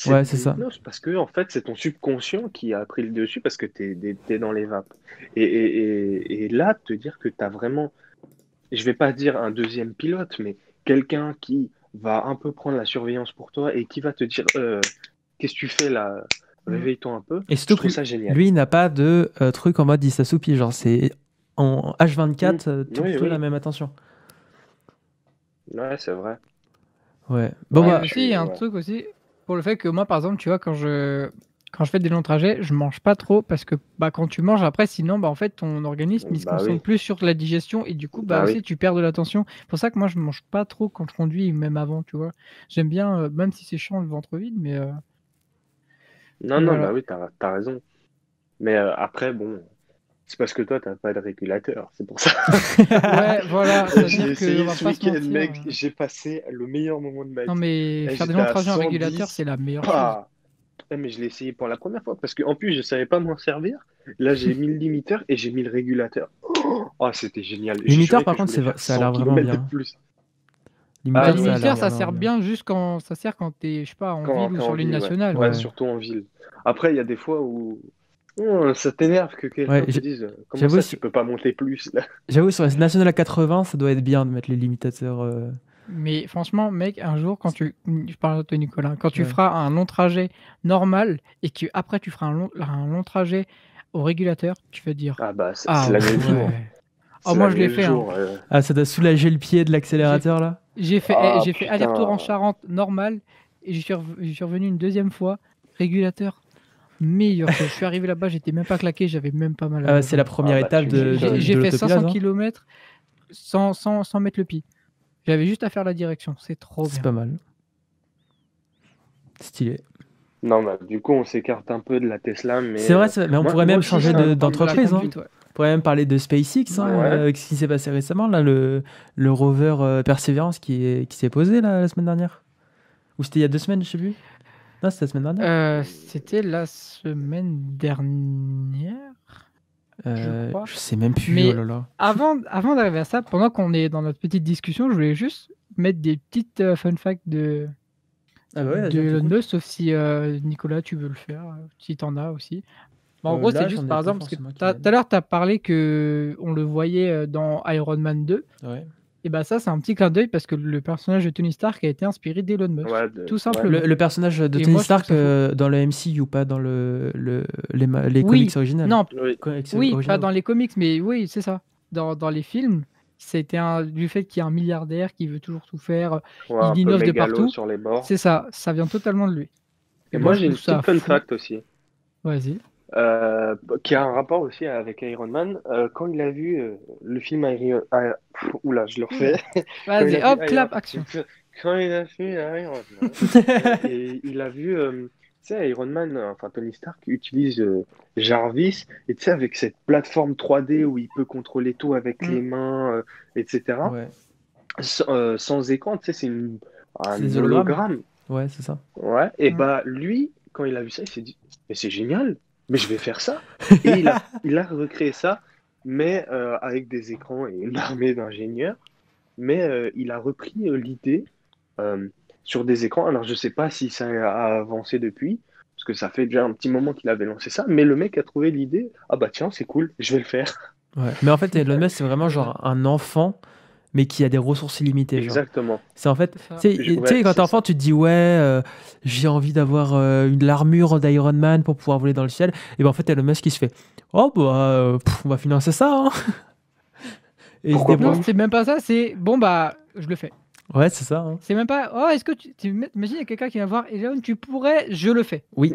Ouais, C'est c'est de ça. l'hypnose parce que en fait, c'est ton subconscient qui a pris le dessus parce que t'es dans les vapes. Et là, te dire que t'as vraiment, je vais pas dire un deuxième pilote, mais quelqu'un qui va un peu prendre la surveillance pour toi et qui va te dire, qu'est-ce que tu fais là? Mm. Réveille-toi un peu. Et Je surtout que trouve ça génial. lui, il n'a pas de truc en mode il s'assoupit. Genre, c'est en Hmm. H24, tout le Oui, temps la oui, même attention. ouais, c'est vrai. Ouais. Bon, Ouais, Et bah, aussi, il y a un ouais. truc aussi, pour le fait que moi, par exemple, tu vois, quand je fais des longs trajets, je mange pas trop parce que bah, quand tu manges après, sinon, bah, en fait, ton organisme, il se Bah oui, concentre plus sur la digestion et du coup, bah, bah aussi, oui. tu perds de l'attention. C'est pour ça que moi, je mange pas trop quand je conduis, même avant, tu vois. J'aime bien, même si c'est chiant le ventre vide, Non, mais non, voilà. bah oui, t'as raison. Mais après, bon, c'est parce que toi, t'as pas de régulateur, c'est pour ça. Ouais, voilà, Je l'ai c'est-à-dire qu'on essayé va ce pas se week-end, mentir. mec. J'ai passé le meilleur moment de ma Non, vie. mais Eh, faire des j'étais longs à trajets en régulateur, 110. c'est la meilleure chose. Pas. Mais je l'ai essayé pour la première fois parce qu'en plus, je savais pas m'en servir. Là, j'ai mis le limiteur et j'ai mis le régulateur. Oh, c'était génial. J'ai limiteur, juré par que je contre, voulais faire ça a 100 l'air vraiment km de bien. plus. Bah, Ah Limiteur, ça a ouais, l'air limiteur, ça vraiment sert bien. bien juste quand ça sert quand t'es, je sais pas, en quand ville ou t'es sur en l'île ville, ouais. nationale. Ouais, Ouais. surtout en ville. Après, il y a des fois où ça t'énerve que Ouais, quelqu'un te dise comment j'avoue, ça, tu peux pas monter plus là? j'avoue, sur la nationale à 80, ça doit être bien de mettre les limitateurs. Mais franchement, mec, un jour, je parle à toi, Nicolas, quand tu Ouais. feras un long trajet normal et que après tu feras un long trajet au régulateur, tu vas dire, Ah bah, c'est ah l'année le jour. ouais. Ah, C'est moi, je l'année l'ai le fait, hein. jour. Ah, ça doit soulager le pied de J'ai l'accélérateur là. Ah j'ai fait aller-retour en putain. Charente normal et j'y suis revenu une deuxième fois, régulateur, meilleure chose. Je suis arrivé là-bas, j'étais même pas claqué, j'avais même pas mal à Ah, la c'est la jambe. Ah première bah, étape tu m'étonnes. J'ai de fait l'autopilote, 500 hein. km sans mettre le pied. J'avais juste à faire la direction, c'est trop C'est bien. pas mal. Stylé. Non, bah, du coup, on s'écarte un peu de la Tesla, mais C'est vrai, mais on pourrait moi même aussi, changer c'est un De la d'entreprise, hein. conduite, ouais. On pourrait même parler de SpaceX, hein, Ouais. Ouais. avec ce qui s'est passé récemment, là, le rover Perseverance qui s'est posé là, la semaine dernière. Ou c'était il y a 2 semaines, je sais plus. Non, c'était la semaine dernière. C'était la semaine dernière, je crois. Je sais même plus, oh Mais là là. avant d'arriver à ça, pendant qu'on est dans notre petite discussion, je voulais juste mettre des petites fun facts Ah bah ouais, vas-y, de on Elon t'écoute. Musk, sauf si Nicolas, tu veux le faire, si t'en as aussi. Bon, en gros, Là, c'est juste j'en ai par pas exemple, parce que forcément qui tout à viennent. l'heure, tu as parlé que on le voyait dans Iron Man 2. Ouais. Et bah ça, c'est un petit clin d'œil parce que le personnage de Tony Stark a été inspiré d'Elon Musk, Ouais, tout ouais. simplement. Le personnage de Et Tony moi, je trouve Stark ça fou. dans le MCU, pas dans les comics Oui, originales. non, Oui. Comics oui, pas originaux. dans les comics, mais oui, c'est ça. Dans les films, c'était du fait qu'il y a un milliardaire qui veut toujours tout faire, Ouais, un il peu innove de mégalo partout. sur les bords. C'est ça vient totalement de lui. Et Et moi, moi, je j'ai trouve une ça petite fun fou. fact aussi, Vas-y. qui a un rapport aussi avec Iron Man. Quand il a vu le film Oula, je le Oula. refais. Quand il Vas-y, a vu hop, clap, action. Quand il a vu Iron Man, et il a vu, tu sais, Iron Man, enfin Tony Stark utilise Jarvis, et tu sais, avec cette plateforme 3D où il peut contrôler tout avec Hmm. les mains, etc. Ouais. Sans écran, tu sais, C'est un des hologrammes. hologramme. Ouais, c'est ça. Ouais, et Hmm. bah lui, quand il a vu ça, il s'est dit, mais c'est génial, mais je vais faire ça. Et il a recréé ça, mais avec des écrans et une armée d'ingénieurs. Mais il a repris l'idée euh, sur des écrans. Alors je sais pas si ça a avancé depuis, parce que ça fait déjà un petit moment qu'il avait lancé ça, mais le mec a trouvé l'idée, ah bah tiens, c'est cool, je vais le faire. Ouais. Mais en fait, Elon Musk, c'est vraiment Voilà, genre un enfant, mais qui a des ressources illimitées, genre. Exactement. C'est en fait, c'est ça. tu Ouais, sais, quand t'es c'est enfant, ça. tu te dis, ouais, j'ai envie d'avoir l'armure d'Iron Man pour pouvoir voler dans le ciel. Et ben en fait, Elon Musk, il se fait, oh, bah, on va financer ça, hein. Et il se Pourquoi Non, pas? débrouille. c'est même pas ça, c'est bon, bah, je le fais. Ouais, c'est ça, hein. C'est même pas, oh, est-ce que imagine, il y a quelqu'un qui vient voir, Elon, tu pourrais, je le fais. Oui.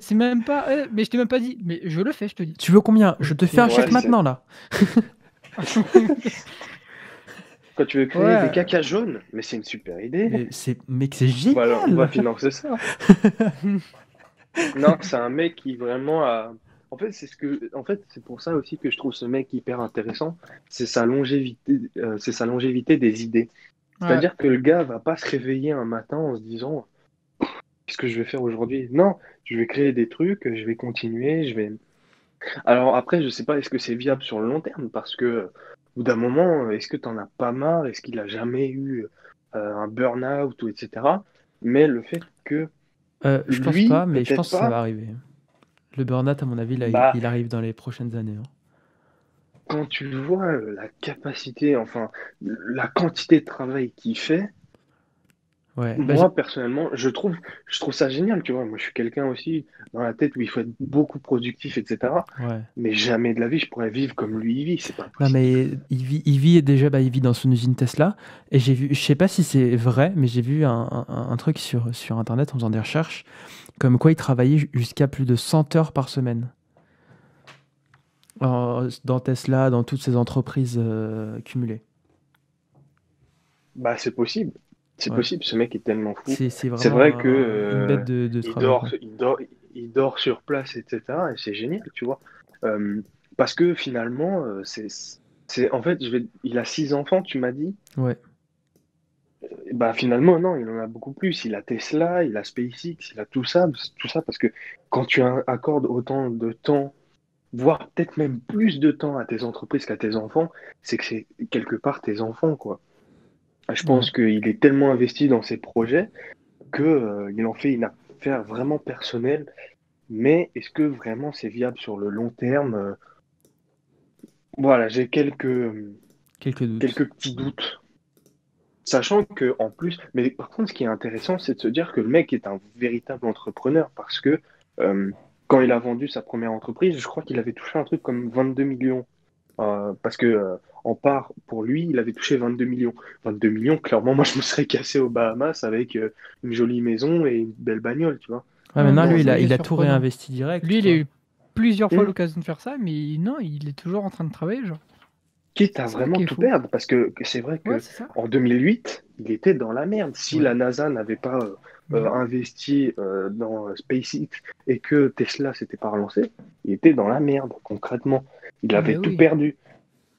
C'est même pas, mais je t'ai même pas dit, mais je le fais, je te dis. Tu veux combien? Je te fais un Ok. chèque Ouais, maintenant, là. quand tu veux créer des Ouais. cacas jaunes, mais c'est une super idée. Mec, c'est On va génial. financer ça. Non, c'est un mec qui vraiment a. En fait, en fait, c'est pour ça aussi que je trouve ce mec hyper intéressant. C'est sa longévité des idées. Ouais. C'est-à-dire que le gars va pas se réveiller un matin en se disant, qu'est-ce que je vais faire aujourd'hui? Non, je vais créer des trucs, je vais continuer, je vais. Alors après, je sais pas, est-ce que c'est viable sur le long terme? Parce que, au bout d'un moment, est-ce que t'en as pas marre? Est-ce qu'il a jamais eu un burn-out ou etc. Mais le fait que Je pense Lui, pas, mais je peut-être pense que ça va pas. arriver. Le burn-out, à mon avis, là, Bah, il arrive dans les prochaines années, hein. quand tu le vois, la capacité, enfin, la quantité de travail qu'il fait, Ouais, bah, moi, personnellement, je trouve ça génial, tu vois. Moi, je suis quelqu'un aussi dans la tête où il faut être beaucoup productif, etc. ouais. Mais jamais de la vie, je pourrais vivre comme lui il vit. C'est pas Non, possible. mais il vit déjà, bah, il vit dans son usine Tesla. Et j'ai vu, je sais pas si c'est vrai, mais j'ai vu un truc sur Internet en faisant des recherches, comme quoi il travaillait jusqu'à plus de 100 heures par semaine. Dans Tesla, dans toutes ces entreprises cumulées. Bah, c'est possible. C'est Ouais. possible. Ce mec est tellement fou. C'est C'est vraiment vrai que une bête de il travail, dort, quoi. sur place, etc. Et c'est génial, tu vois. Euh, Parce que finalement, en fait, il a 6 enfants, tu m'as dit. Ouais. Bah finalement, non, il en a beaucoup plus. Il a Tesla, il a SpaceX, il a tout ça, parce que quand tu accordes autant de temps, voire peut-être même plus de temps à tes entreprises qu'à tes enfants, c'est que c'est quelque part tes enfants, quoi. Je Ouais. pense qu'il est tellement investi dans ses projets que, il en fait une affaire vraiment personnelle. Mais est-ce que vraiment c'est viable sur le long terme? Voilà, j'ai Quelques doutes. quelques petits doutes. Sachant que, en plus, mais par contre, ce qui est intéressant, c'est de se dire que le mec est un véritable entrepreneur parce que euh, quand il a vendu sa première entreprise, je crois qu'il avait touché un truc comme 22 millions. Parce que en part, pour lui, il avait touché 22 millions. 22 millions, clairement, moi, je me serais cassé aux Bahamas avec une jolie maison et une belle bagnole, tu vois. Ouais, Ouais, maintenant, mais Non, lui, c'est ça qui est il a tout surprenant. réinvesti direct, Lui, il a quoi. eu plusieurs fois hum, l'occasion de faire ça, mais non, il est toujours en train de travailler, genre. quitte C'est à ça vraiment qui est tout fou. perdre, parce que c'est vrai Ouais, que c'est ça. en 2008, il était dans la merde. Si Ouais. la NASA n'avait pas Bah ouais. investi dans SpaceX et que Tesla s'était pas relancé, il était dans la merde, concrètement. Il Ah avait bah tout oui. De perdu.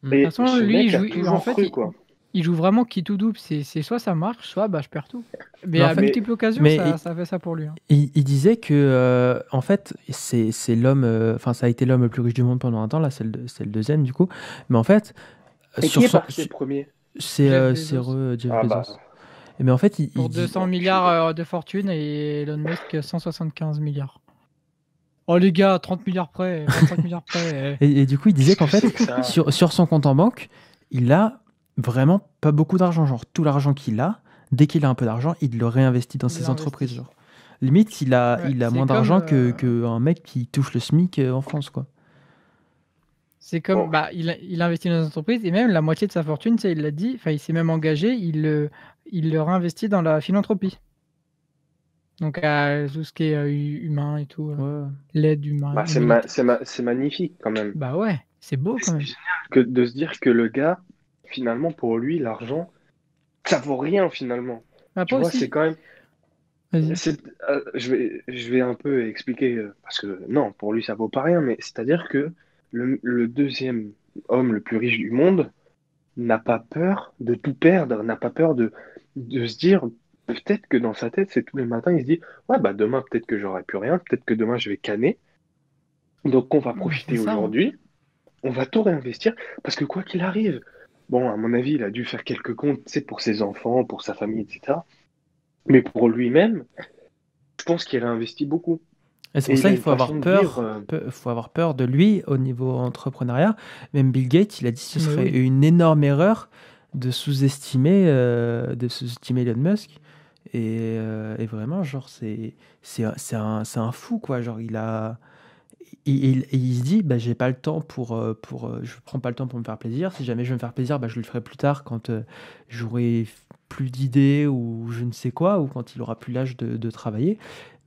Mm. toute Et façon, ce lui, mec a en toujours fait, cru, quoi. il joue vraiment qui tout double. C'est soit ça marche, soit bah, je perds tout. Mais Mais en à fait, Mais multiples occasions, mais ça fait ça pour lui, hein. il disait que, en fait, c'est l'homme, enfin, ça a été l'homme le plus riche du monde pendant un temps, là, c'est le deuxième, du coup. Mais en fait, et qui sur est son, parti le premier? Jeff c'est Bezos. Jeff Ah bah, Bezos. Mais en fait, il Pour dit, 200 milliards l'enculé. de fortune et Elon Musk 175 milliards. Oh les gars, 30 milliards près, 25 milliards près. et du coup, il disait Qu'est-ce qu'en que c'est fait, que ça? sur son compte en banque, il a vraiment pas beaucoup d'argent. Genre, tout l'argent qu'il a, dès qu'il a un peu d'argent, il le réinvestit dans Il ses entreprises. l'investit. Genre. Limite, Ouais, il a moins d'argent que un mec qui touche le SMIC en France, quoi. c'est comme Bon, bah, il investit dans les entreprises et même la moitié de sa fortune, il l'a dit, enfin il s'est même engagé, il le réinvestit dans la philanthropie. Donc à tout ce qui est humain et tout, Ouais. l'aide humaine, bah humanitaire. c'est magnifique quand même. Bah ouais, c'est beau quand C'est même. génial que de se dire que le gars, finalement, pour lui, l'argent, ça vaut rien finalement. Tu Après vois, c'est aussi, quand même. vas-y. Je vais un peu expliquer, parce que non, pour lui, ça vaut pas rien, mais c'est-à-dire que le deuxième homme le plus riche du monde n'a pas peur de tout perdre, n'a pas peur de se dire, peut-être que dans sa tête, c'est tous les matins, il se dit, ouais, bah demain, peut-être que j'aurai plus rien, peut-être que demain, je vais canner, donc on va C'est profiter ça, hein. aujourd'hui, on va tout réinvestir, parce que quoi qu'il arrive, bon, à mon avis, il a dû faire quelques comptes, tu sais, pour ses enfants, pour sa famille, etc. Mais pour lui-même, je pense qu'il réinvestit beaucoup. Et c'est Et pour il ça a qu'il une façon de vivre. faut avoir peur de lui au niveau entrepreneuriat. Même Bill Gates, il a dit que ce Mais serait oui. une énorme erreur de sous-estimer Elon Musk. Et vraiment, genre, c'est un fou, quoi. Genre, il se dit, bah, j'ai pas le temps je prends pas le temps pour me faire plaisir. Si jamais je veux me faire plaisir, bah, je le ferai plus tard quand j'aurai plus d'idées ou je ne sais quoi, ou quand il aura plus l'âge de travailler.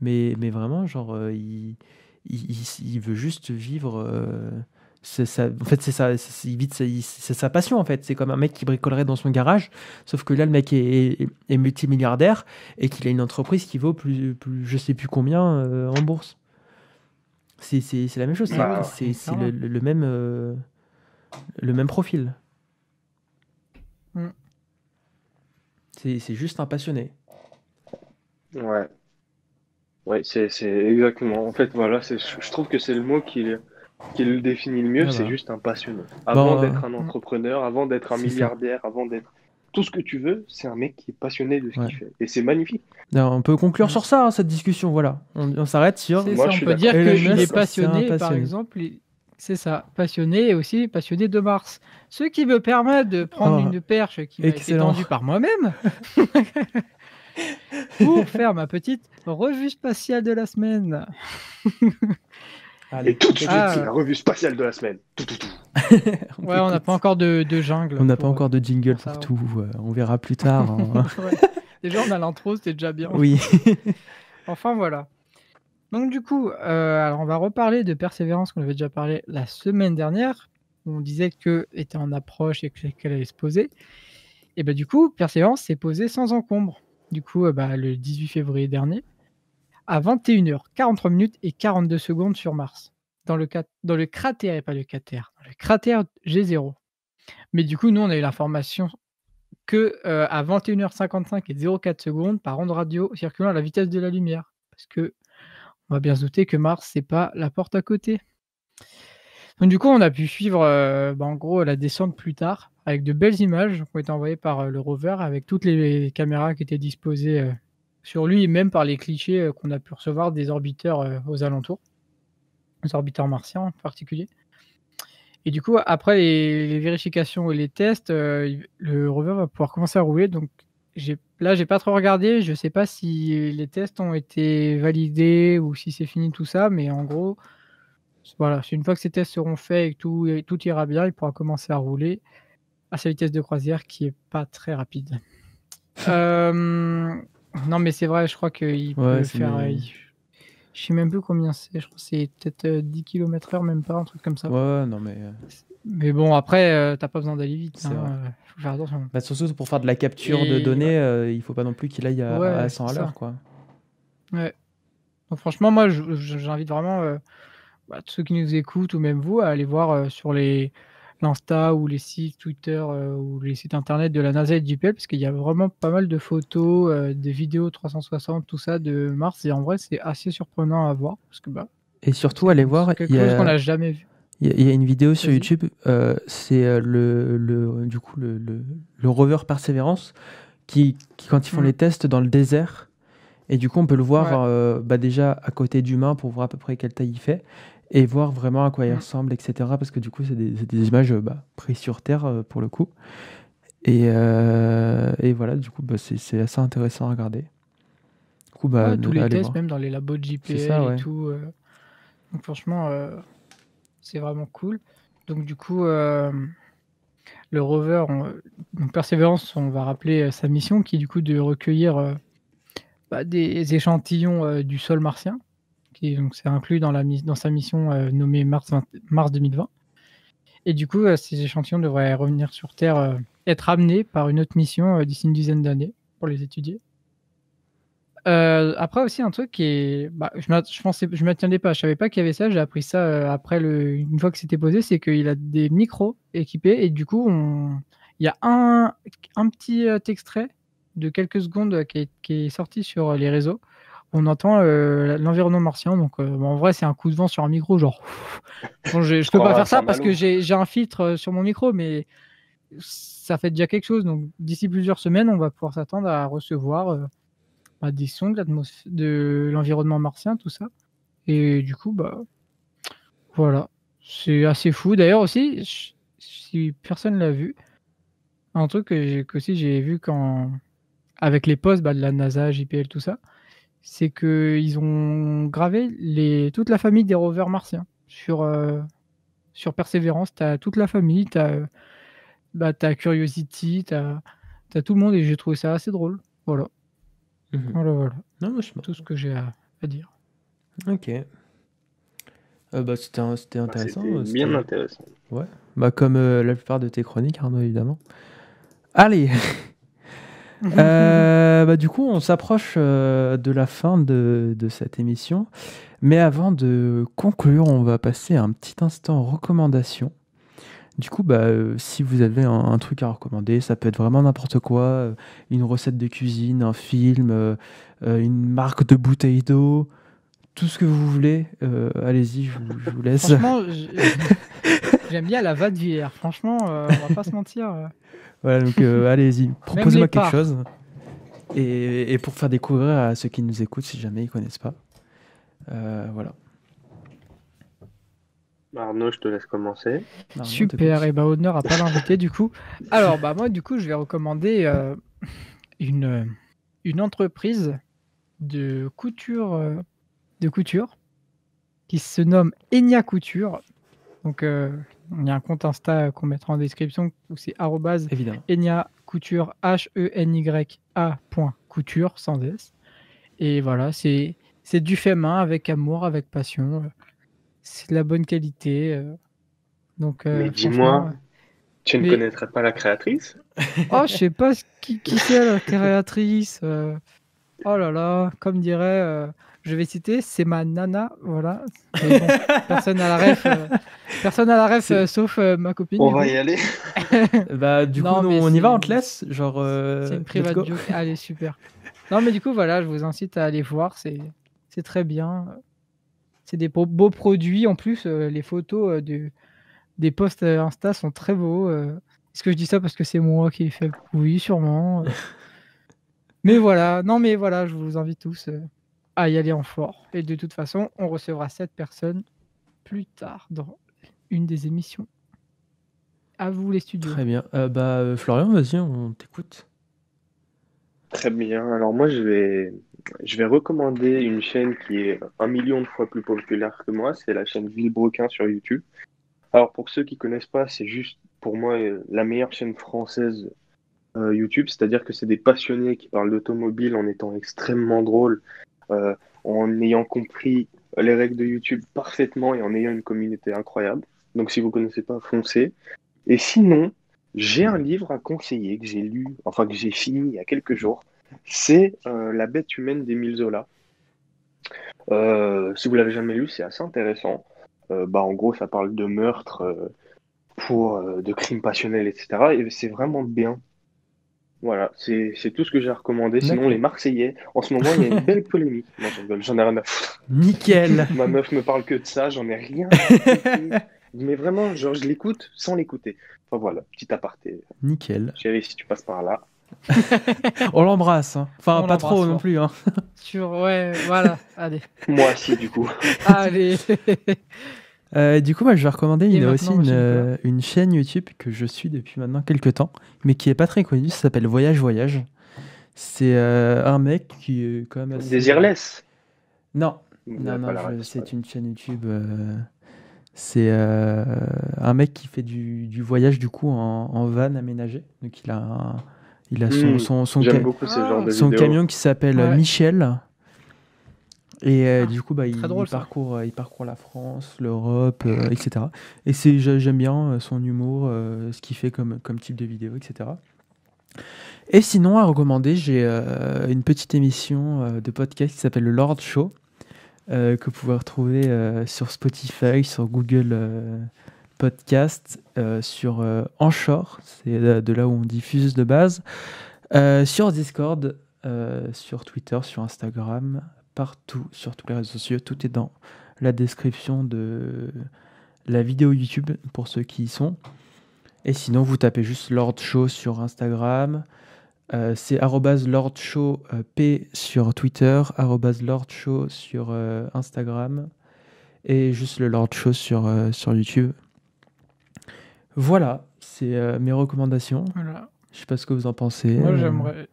Mais vraiment, genre, il veut juste vivre. En fait, c'est sa passion, en fait. C'est comme un mec qui bricolerait dans son garage, sauf que là, le mec est multimilliardaire et qu'il a une entreprise qui vaut je sais plus combien en bourse. C'est la même chose, Mais oui, Bah, c'est clairement. le même profil. Mm. C'est juste un passionné. ouais, ouais, c'est exactement. En fait, voilà, je trouve que c'est le mot qui le définit le mieux, Ah c'est bah. juste un passionné. Avant Bon, d'être un Mm. entrepreneur, avant d'être un c'est ça. milliardaire, avant d'être tout ce que tu veux, c'est un mec qui est passionné de ce Ouais. qu'il fait. Et c'est magnifique. Non, on peut conclure Mm. sur ça, hein, cette discussion. Voilà. On s'arrête sur. C'est Moi, ça, je on suis peut dire d'accord. Elon qu'il Musk, est c'est un passionné, par passionné. exemple. C'est ça, passionné et aussi passionné de Mars. Ce qui me permet de prendre Oh, une perche qui m'a été excellent. tendue par moi-même pour faire ma petite revue spatiale de la semaine. Allez, Et tout de suite, Ah. c'est la revue spatiale de la semaine. Ouais, on n'a pas encore de jungle. On n'a pas pour, encore de jingle pour ça. pour tout. On verra plus tard. hein. Ouais. Déjà, on a l'intro, c'était déjà bien. Oui. Enfin, voilà. Donc, du coup, alors on va reparler de Persévérance qu'on avait déjà parlé la semaine dernière. Où on disait qu'elle était en approche et qu'elle allait se poser. Et bah, du coup, Persévérance s'est posée sans encombre. Du coup, le 18 février dernier, à 21h43 minutes et 42 secondes sur Mars. Dans le cratère, et pas le cratère, dans le cratère G0. Mais du coup, nous, on a eu l'information que à 21h55 et 04 secondes par onde radio circulant à la vitesse de la lumière. Parce que on va bien se douter que Mars, c'est pas la porte à côté. Donc du coup, on a pu suivre en gros la descente plus tard avec de belles images qui ont été envoyées par le rover avec toutes les caméras qui étaient disposées sur lui et même par les clichés qu'on a pu recevoir des orbiteurs aux alentours, les orbiteurs martiens en particulier. Et du coup, après les vérifications et les tests, le rover va pouvoir commencer à rouler. Donc j'ai pas trop regardé. Je sais pas si les tests ont été validés ou si c'est fini tout ça, mais en gros, voilà, c'est une fois que ces tests seront faits et que tout ira bien, il pourra commencer à rouler à sa vitesse de croisière qui est pas très rapide. Non, mais c'est vrai, je crois qu'il peut c'est faire. mes- Je sais même plus combien c'est. Je crois que c'est peut-être 10 km/h, même pas, un truc comme ça. Ouais, non, mais. Mais bon, après, t'as pas besoin d'aller vite. C'est Hein, vrai. faut faire attention. Bah, surtout pour faire de la capture de Et données, il faut pas non plus qu'il aille à Ouais, 100 à c'est l'heure, ça. quoi. Ouais. Donc franchement, moi, j'invite vraiment tous ceux qui nous écoutent ou même vous à aller voir sur l'Insta ou les sites Twitter ou les sites internet de la NASA et du JPL parce qu'il y a vraiment pas mal de photos, des vidéos 360, tout ça de Mars et en vrai, c'est assez surprenant à voir parce que Et surtout, allez voir, c'est quelque chose qu'on n'a jamais vu. il y a une vidéo sur Vas-y. YouTube, c'est du coup, le rover Perseverance qui quand ils font Mm. les tests dans le désert, et du coup, on peut le voir déjà à côté d'humain pour voir à peu près quelle taille il fait, et voir vraiment à quoi il Mm. ressemble, etc. Parce que du coup, c'est des images prises sur Terre pour le coup. Et voilà, du coup, c'est assez intéressant à regarder. Du coup, Tous les allez tests, voir. même dans les labos de JPL C'est ça, ouais. et tout. Donc franchement, c'est vraiment cool. Donc du coup, le rover, donc Perseverance, on va rappeler sa mission qui est du coup de recueillir des échantillons du sol martien. Donc c'est inclus dans sa mission nommée Mars 2020. Et du coup, ces échantillons devraient revenir sur Terre, être amenés par une autre mission d'ici une dizaine d'années pour les étudier. Après aussi un truc qui est, je m'y attendais pas, je savais pas qu'il y avait ça, j'ai appris ça après une fois que c'était posé, c'est qu'il a des micros équipés et du coup il y a un petit extrait de quelques secondes qui est sorti sur les réseaux. On entend l'environnement martien, donc en vrai c'est un coup de vent sur un micro, genre. Bon, je peux pas faire ça parce que j'ai un filtre sur mon micro, mais ça fait déjà quelque chose. Donc d'ici plusieurs semaines, on va pouvoir s'attendre à recevoir des sons de l'environnement martien, tout ça. Et du coup, voilà. C'est assez fou. D'ailleurs aussi, si personne l'a vu, un truc que aussi j'ai vu avec les postes de la NASA, JPL, tout ça, c'est qu'ils ont gravé toute la famille des rovers martiens sur Perseverance. T'as toute la famille, t'as Curiosity, t'as tout le monde et j'ai trouvé ça assez drôle. Voilà. Voilà. Non, moi, Tout ce que j'ai à dire. Ok. C'était intéressant. C'était bien intéressant. Ouais. Comme la plupart de tes chroniques, Arnaud, évidemment. Allez. Du coup, on s'approche de la fin de cette émission. Mais avant de conclure, on va passer un petit instant recommandation. Du coup, si vous avez un truc à recommander, ça peut être vraiment n'importe quoi, une recette de cuisine, un film, une marque de bouteille d'eau, tout ce que vous voulez. Allez-y, je vous laisse. Franchement, J'aime bien la Vadevillers. Franchement, on va pas se mentir. Voilà, donc allez-y, proposez-moi les quelque parts. chose. Et pour faire découvrir à ceux qui nous écoutent, si jamais ils connaissent pas. Voilà. Arnaud, je te laisse commencer. Arnaud, Super, t'écoutes. et bah honneur à pas l'inviter du coup. Alors bah moi du coup je vais recommander une entreprise de couture qui se nomme Enya Couture. Donc il y a un compte Insta qu'on mettra en description où c'est Évidemment. @Enya Couture HENYA.couture sans S. Et voilà, c'est du fait main avec amour, avec passion. C'est de la bonne qualité. Donc Mais franchement. dis-moi, tu ne Mais connaîtrais pas la créatrice? oh, je sais pas qui c'est la créatrice. Oh là là, comme dirait, je vais citer, c'est ma nana, voilà. Mais bon, personne à la ref, C'est- sauf ma copine. On Du va coup. y aller. Bah, du Non, coup, mais on y va, c'est- on te laisse. Genre, C'est une let's private go. joke. Allez, super. Non, mais du coup, voilà, je vous incite à aller voir. C'est très bien. C'est des beaux produits. En plus, les photos des posts Insta sont très beaux. Est-ce que je dis ça parce que c'est moi qui l'ai fait? Oui, sûrement. Mais voilà, non, mais voilà, je vous invite tous à y aller en fort. Et de toute façon, on recevra cette personne plus tard dans une des émissions. À vous, les studios. Très bien. Florian, vas-y, on t'écoute. Très bien. Alors moi, je vais recommander une chaîne qui est 1 million de fois plus populaire que moi. C'est la chaîne Villebrequin sur YouTube. Alors pour ceux qui connaissent pas, c'est juste pour moi la meilleure chaîne française YouTube. C'est-à-dire que c'est des passionnés qui parlent d'automobile en étant extrêmement drôles, euh, en ayant compris les règles de YouTube parfaitement et en ayant une communauté incroyable. Donc si vous connaissez pas, foncez. Et sinon, j'ai un livre à conseiller que j'ai lu, enfin que j'ai fini il y a quelques jours. C'est La bête humaine d'Émile Zola. Si vous l'avez jamais lu, c'est assez intéressant. En gros, ça parle de meurtre, de crimes passionnels, etc. Et c'est vraiment bien. Voilà, c'est tout ce que j'ai à recommander. Sinon, D'accord. les Marseillais, en ce moment, il y a une belle polémique. Non, je rigole, j'en ai rien à foutre. Nickel. Ma meuf me parle que de ça, j'en ai rien à foutre. Mais vraiment, genre, je l'écoute sans l'écouter. Enfin voilà, petit aparté. Nickel. Chérie, si tu passes par là. On l'embrasse. Hein. Enfin, On pas trop l'embrasse non fort. plus. Hein. Ouais, voilà, allez. Moi aussi, du coup. Allez. Du coup, moi, je vais recommander Et aussi maintenant, monsieur Nicolas. une chaîne YouTube que je suis depuis maintenant quelques temps, mais qui est pas très connue. Ça s'appelle Voyage Voyage. C'est un mec qui est quand même assez... Désirless. Non, Vous non, n'avez non, pas la ref, c'est pas c'est une chaîne YouTube. C'est un mec qui fait du voyage du coup en van aménagé. Donc il a grave. son J'aime beaucoup ce genre de son vidéos. camion qui s'appelle Ouais. Michel. Et Ah, du coup, très drôle, ça. il parcourt la France, l'Europe, etc. Et j'aime bien son humour, ce qu'il fait comme type de vidéo, etc. Et sinon, à recommander, j'ai une petite émission de podcast qui s'appelle le Lord Show, que vous pouvez retrouver sur Spotify, sur Google Podcast, sur Anchor, c'est de là où on diffuse de base, sur Discord, sur Twitter, sur Instagram, partout, sur tous les réseaux sociaux. Tout est dans la description de la vidéo YouTube pour ceux qui y sont. Et sinon, vous tapez juste Lord Show sur Instagram. C'est @LordShow P sur Twitter, @LordShow sur Instagram et juste le Lord Show sur YouTube. Voilà, c'est mes recommandations. Voilà. Je sais pas ce que vous en pensez. Moi, j'aimerais.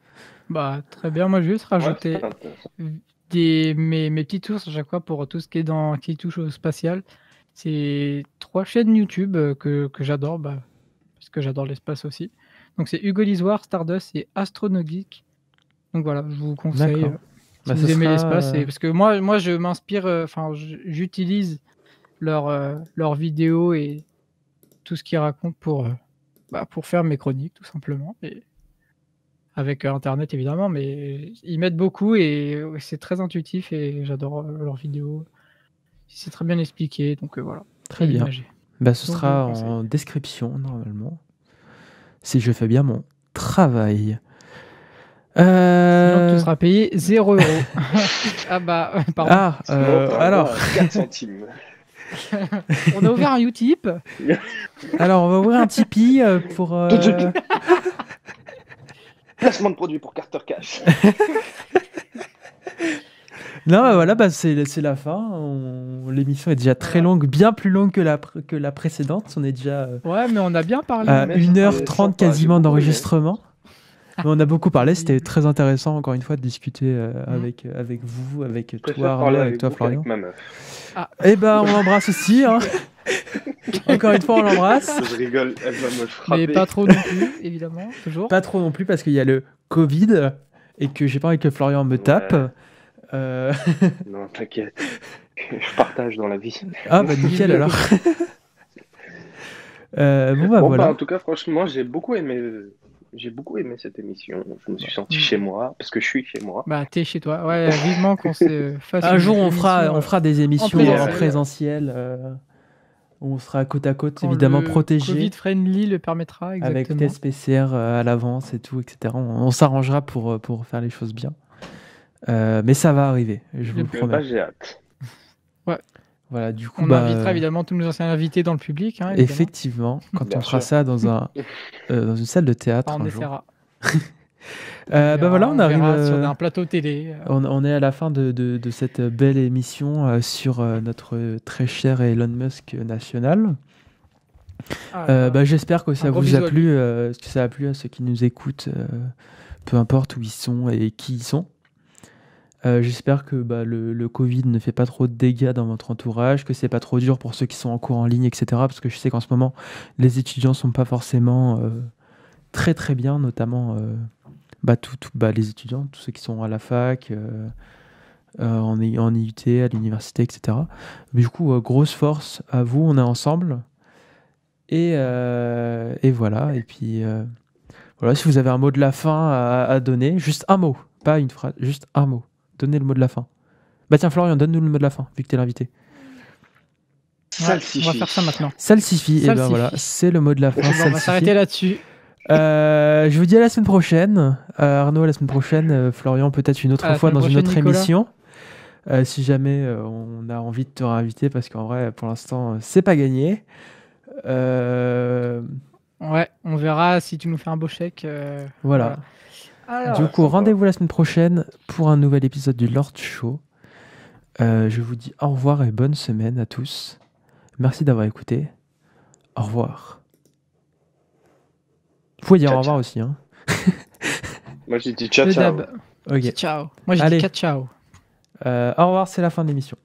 Bah, très bien. Moi, je vais juste Ouais, rajouter c'est intéressant. mes petites sources à chaque fois pour tout ce qui touche au spatial. C'est 3 chaînes YouTube que j'adore, parce que j'adore l'espace aussi. Donc, c'est Hugo Lisoire, Stardust et Astronogeek. Donc voilà, je vous conseille. D'accord. Si Bah, vous ce aimez sera, l'espace, parce que moi, je m'inspire, j'utilise leurs vidéos et tout ce qu'ils racontent pour faire mes chroniques, tout simplement. Et avec Internet, évidemment, mais ils m'aident beaucoup et c'est très intuitif et j'adore leurs vidéos. C'est très bien expliqué, donc voilà. Très Et bien. imagé. Bah, ce Donc, sera je vous en description, normalement. Si je fais bien mon travail. Sinon, tu seras payé 0 €. Ah bah, pardon. Ah, Sinon, t'as un alors, droit à 4 centimes. On a ouvert un Utip. Alors, on va ouvrir un Tipeee pour. Tout de suite. Placement de produit pour Carter Cash. Non, bah voilà, bah c'est la fin. L'émission est déjà très longue, bien plus longue que la précédente. On est déjà Ouais, mais on a bien parlé. à Mais 1h30 sympa, quasiment j'ai beaucoup d'enregistrement. Mais on a beaucoup parlé, c'était Oui. très intéressant encore une fois de discuter avec vous, avec Je préfère toi Arnaud, parler avec avec toi vous Florian. qu'avec ma meuf. Eh ben on l'embrasse aussi. Hein. Encore une fois on l'embrasse. Je rigole, elle va me frapper. Mais pas trop non plus, évidemment, toujours. Pas trop non plus parce qu'il y a le Covid et que j'ai pas envie que Florian me tape. Ouais. Euh, Non, t'inquiète. Je partage dans la vie. Ah bah nickel alors. Bon bah Bon, voilà. en tout cas, franchement, j'ai beaucoup aimé cette émission. Je me suis senti chez moi, parce que je suis chez moi. Bah, t'es chez toi. Ouais, vivement qu'on se fasse Un une jour on émission, fera des émissions en présentiel. présentiel où on sera côte à côte quand évidemment le protégés. Covid-friendly le permettra, Avec exactement. test PCR à l'avance et tout, etc. On s'arrangera pour faire les choses bien. Mais ça va arriver, je vous le Bah, promets. j'ai hâte. Voilà, du coup, On invitera évidemment tous nos anciens invités dans le public. Hein, évidemment. effectivement, quand Bien on fera sûr. ça dans une salle de théâtre Enfin, on un jour. essaiera. Bah voilà, on arrive. verra sur un plateau télé. On est à la fin de cette belle émission sur notre très cher Elon Musk national. J'espère que ça gros vous bisou a à plu, que ça a plu à ceux qui nous écoutent, peu importe où ils sont et qui ils sont. J'espère que le Covid ne fait pas trop de dégâts dans votre entourage, que c'est pas trop dur pour ceux qui sont en cours en ligne, etc. Parce que je sais qu'en ce moment, les étudiants sont pas forcément très très bien, notamment les étudiants, tous ceux qui sont à la fac, en IUT, à l'université, etc. Mais du coup, grosse force à vous, on est ensemble. Et voilà. Et puis voilà, si vous avez un mot de la fin à donner, juste un mot, pas une phrase, juste un mot. Donnez le mot de la fin. Bah tiens, Florian, donne-nous le mot de la fin, vu que t'es l'invité. Ouais, on va faire ça maintenant. Salsifie, et ben Salsifie. voilà, c'est le mot de la fin. Bon, on va salsifie. s'arrêter là-dessus. Je vous dis à la semaine prochaine. Arnaud, à la semaine prochaine. Florian, peut-être une autre À la fois dans semaine une autre prochaine, Nicolas. émission. Si jamais on a envie de te réinviter, parce qu'en vrai, pour l'instant, c'est pas gagné. Ouais, on verra si tu nous fais un beau chèque. Voilà. Alors, Du coup, sympa. rendez-vous la semaine prochaine pour un nouvel épisode du Lord Show. Je vous dis au revoir et bonne semaine à tous. Merci d'avoir écouté. Au revoir. Vous pouvez dire Ciao, au revoir ciao. aussi. Hein. Moi, j'ai dit ciao, le ciao. dab. Ok. Ciao. Moi, j'ai Allez. dit ciao. Au revoir, c'est la fin de l'émission.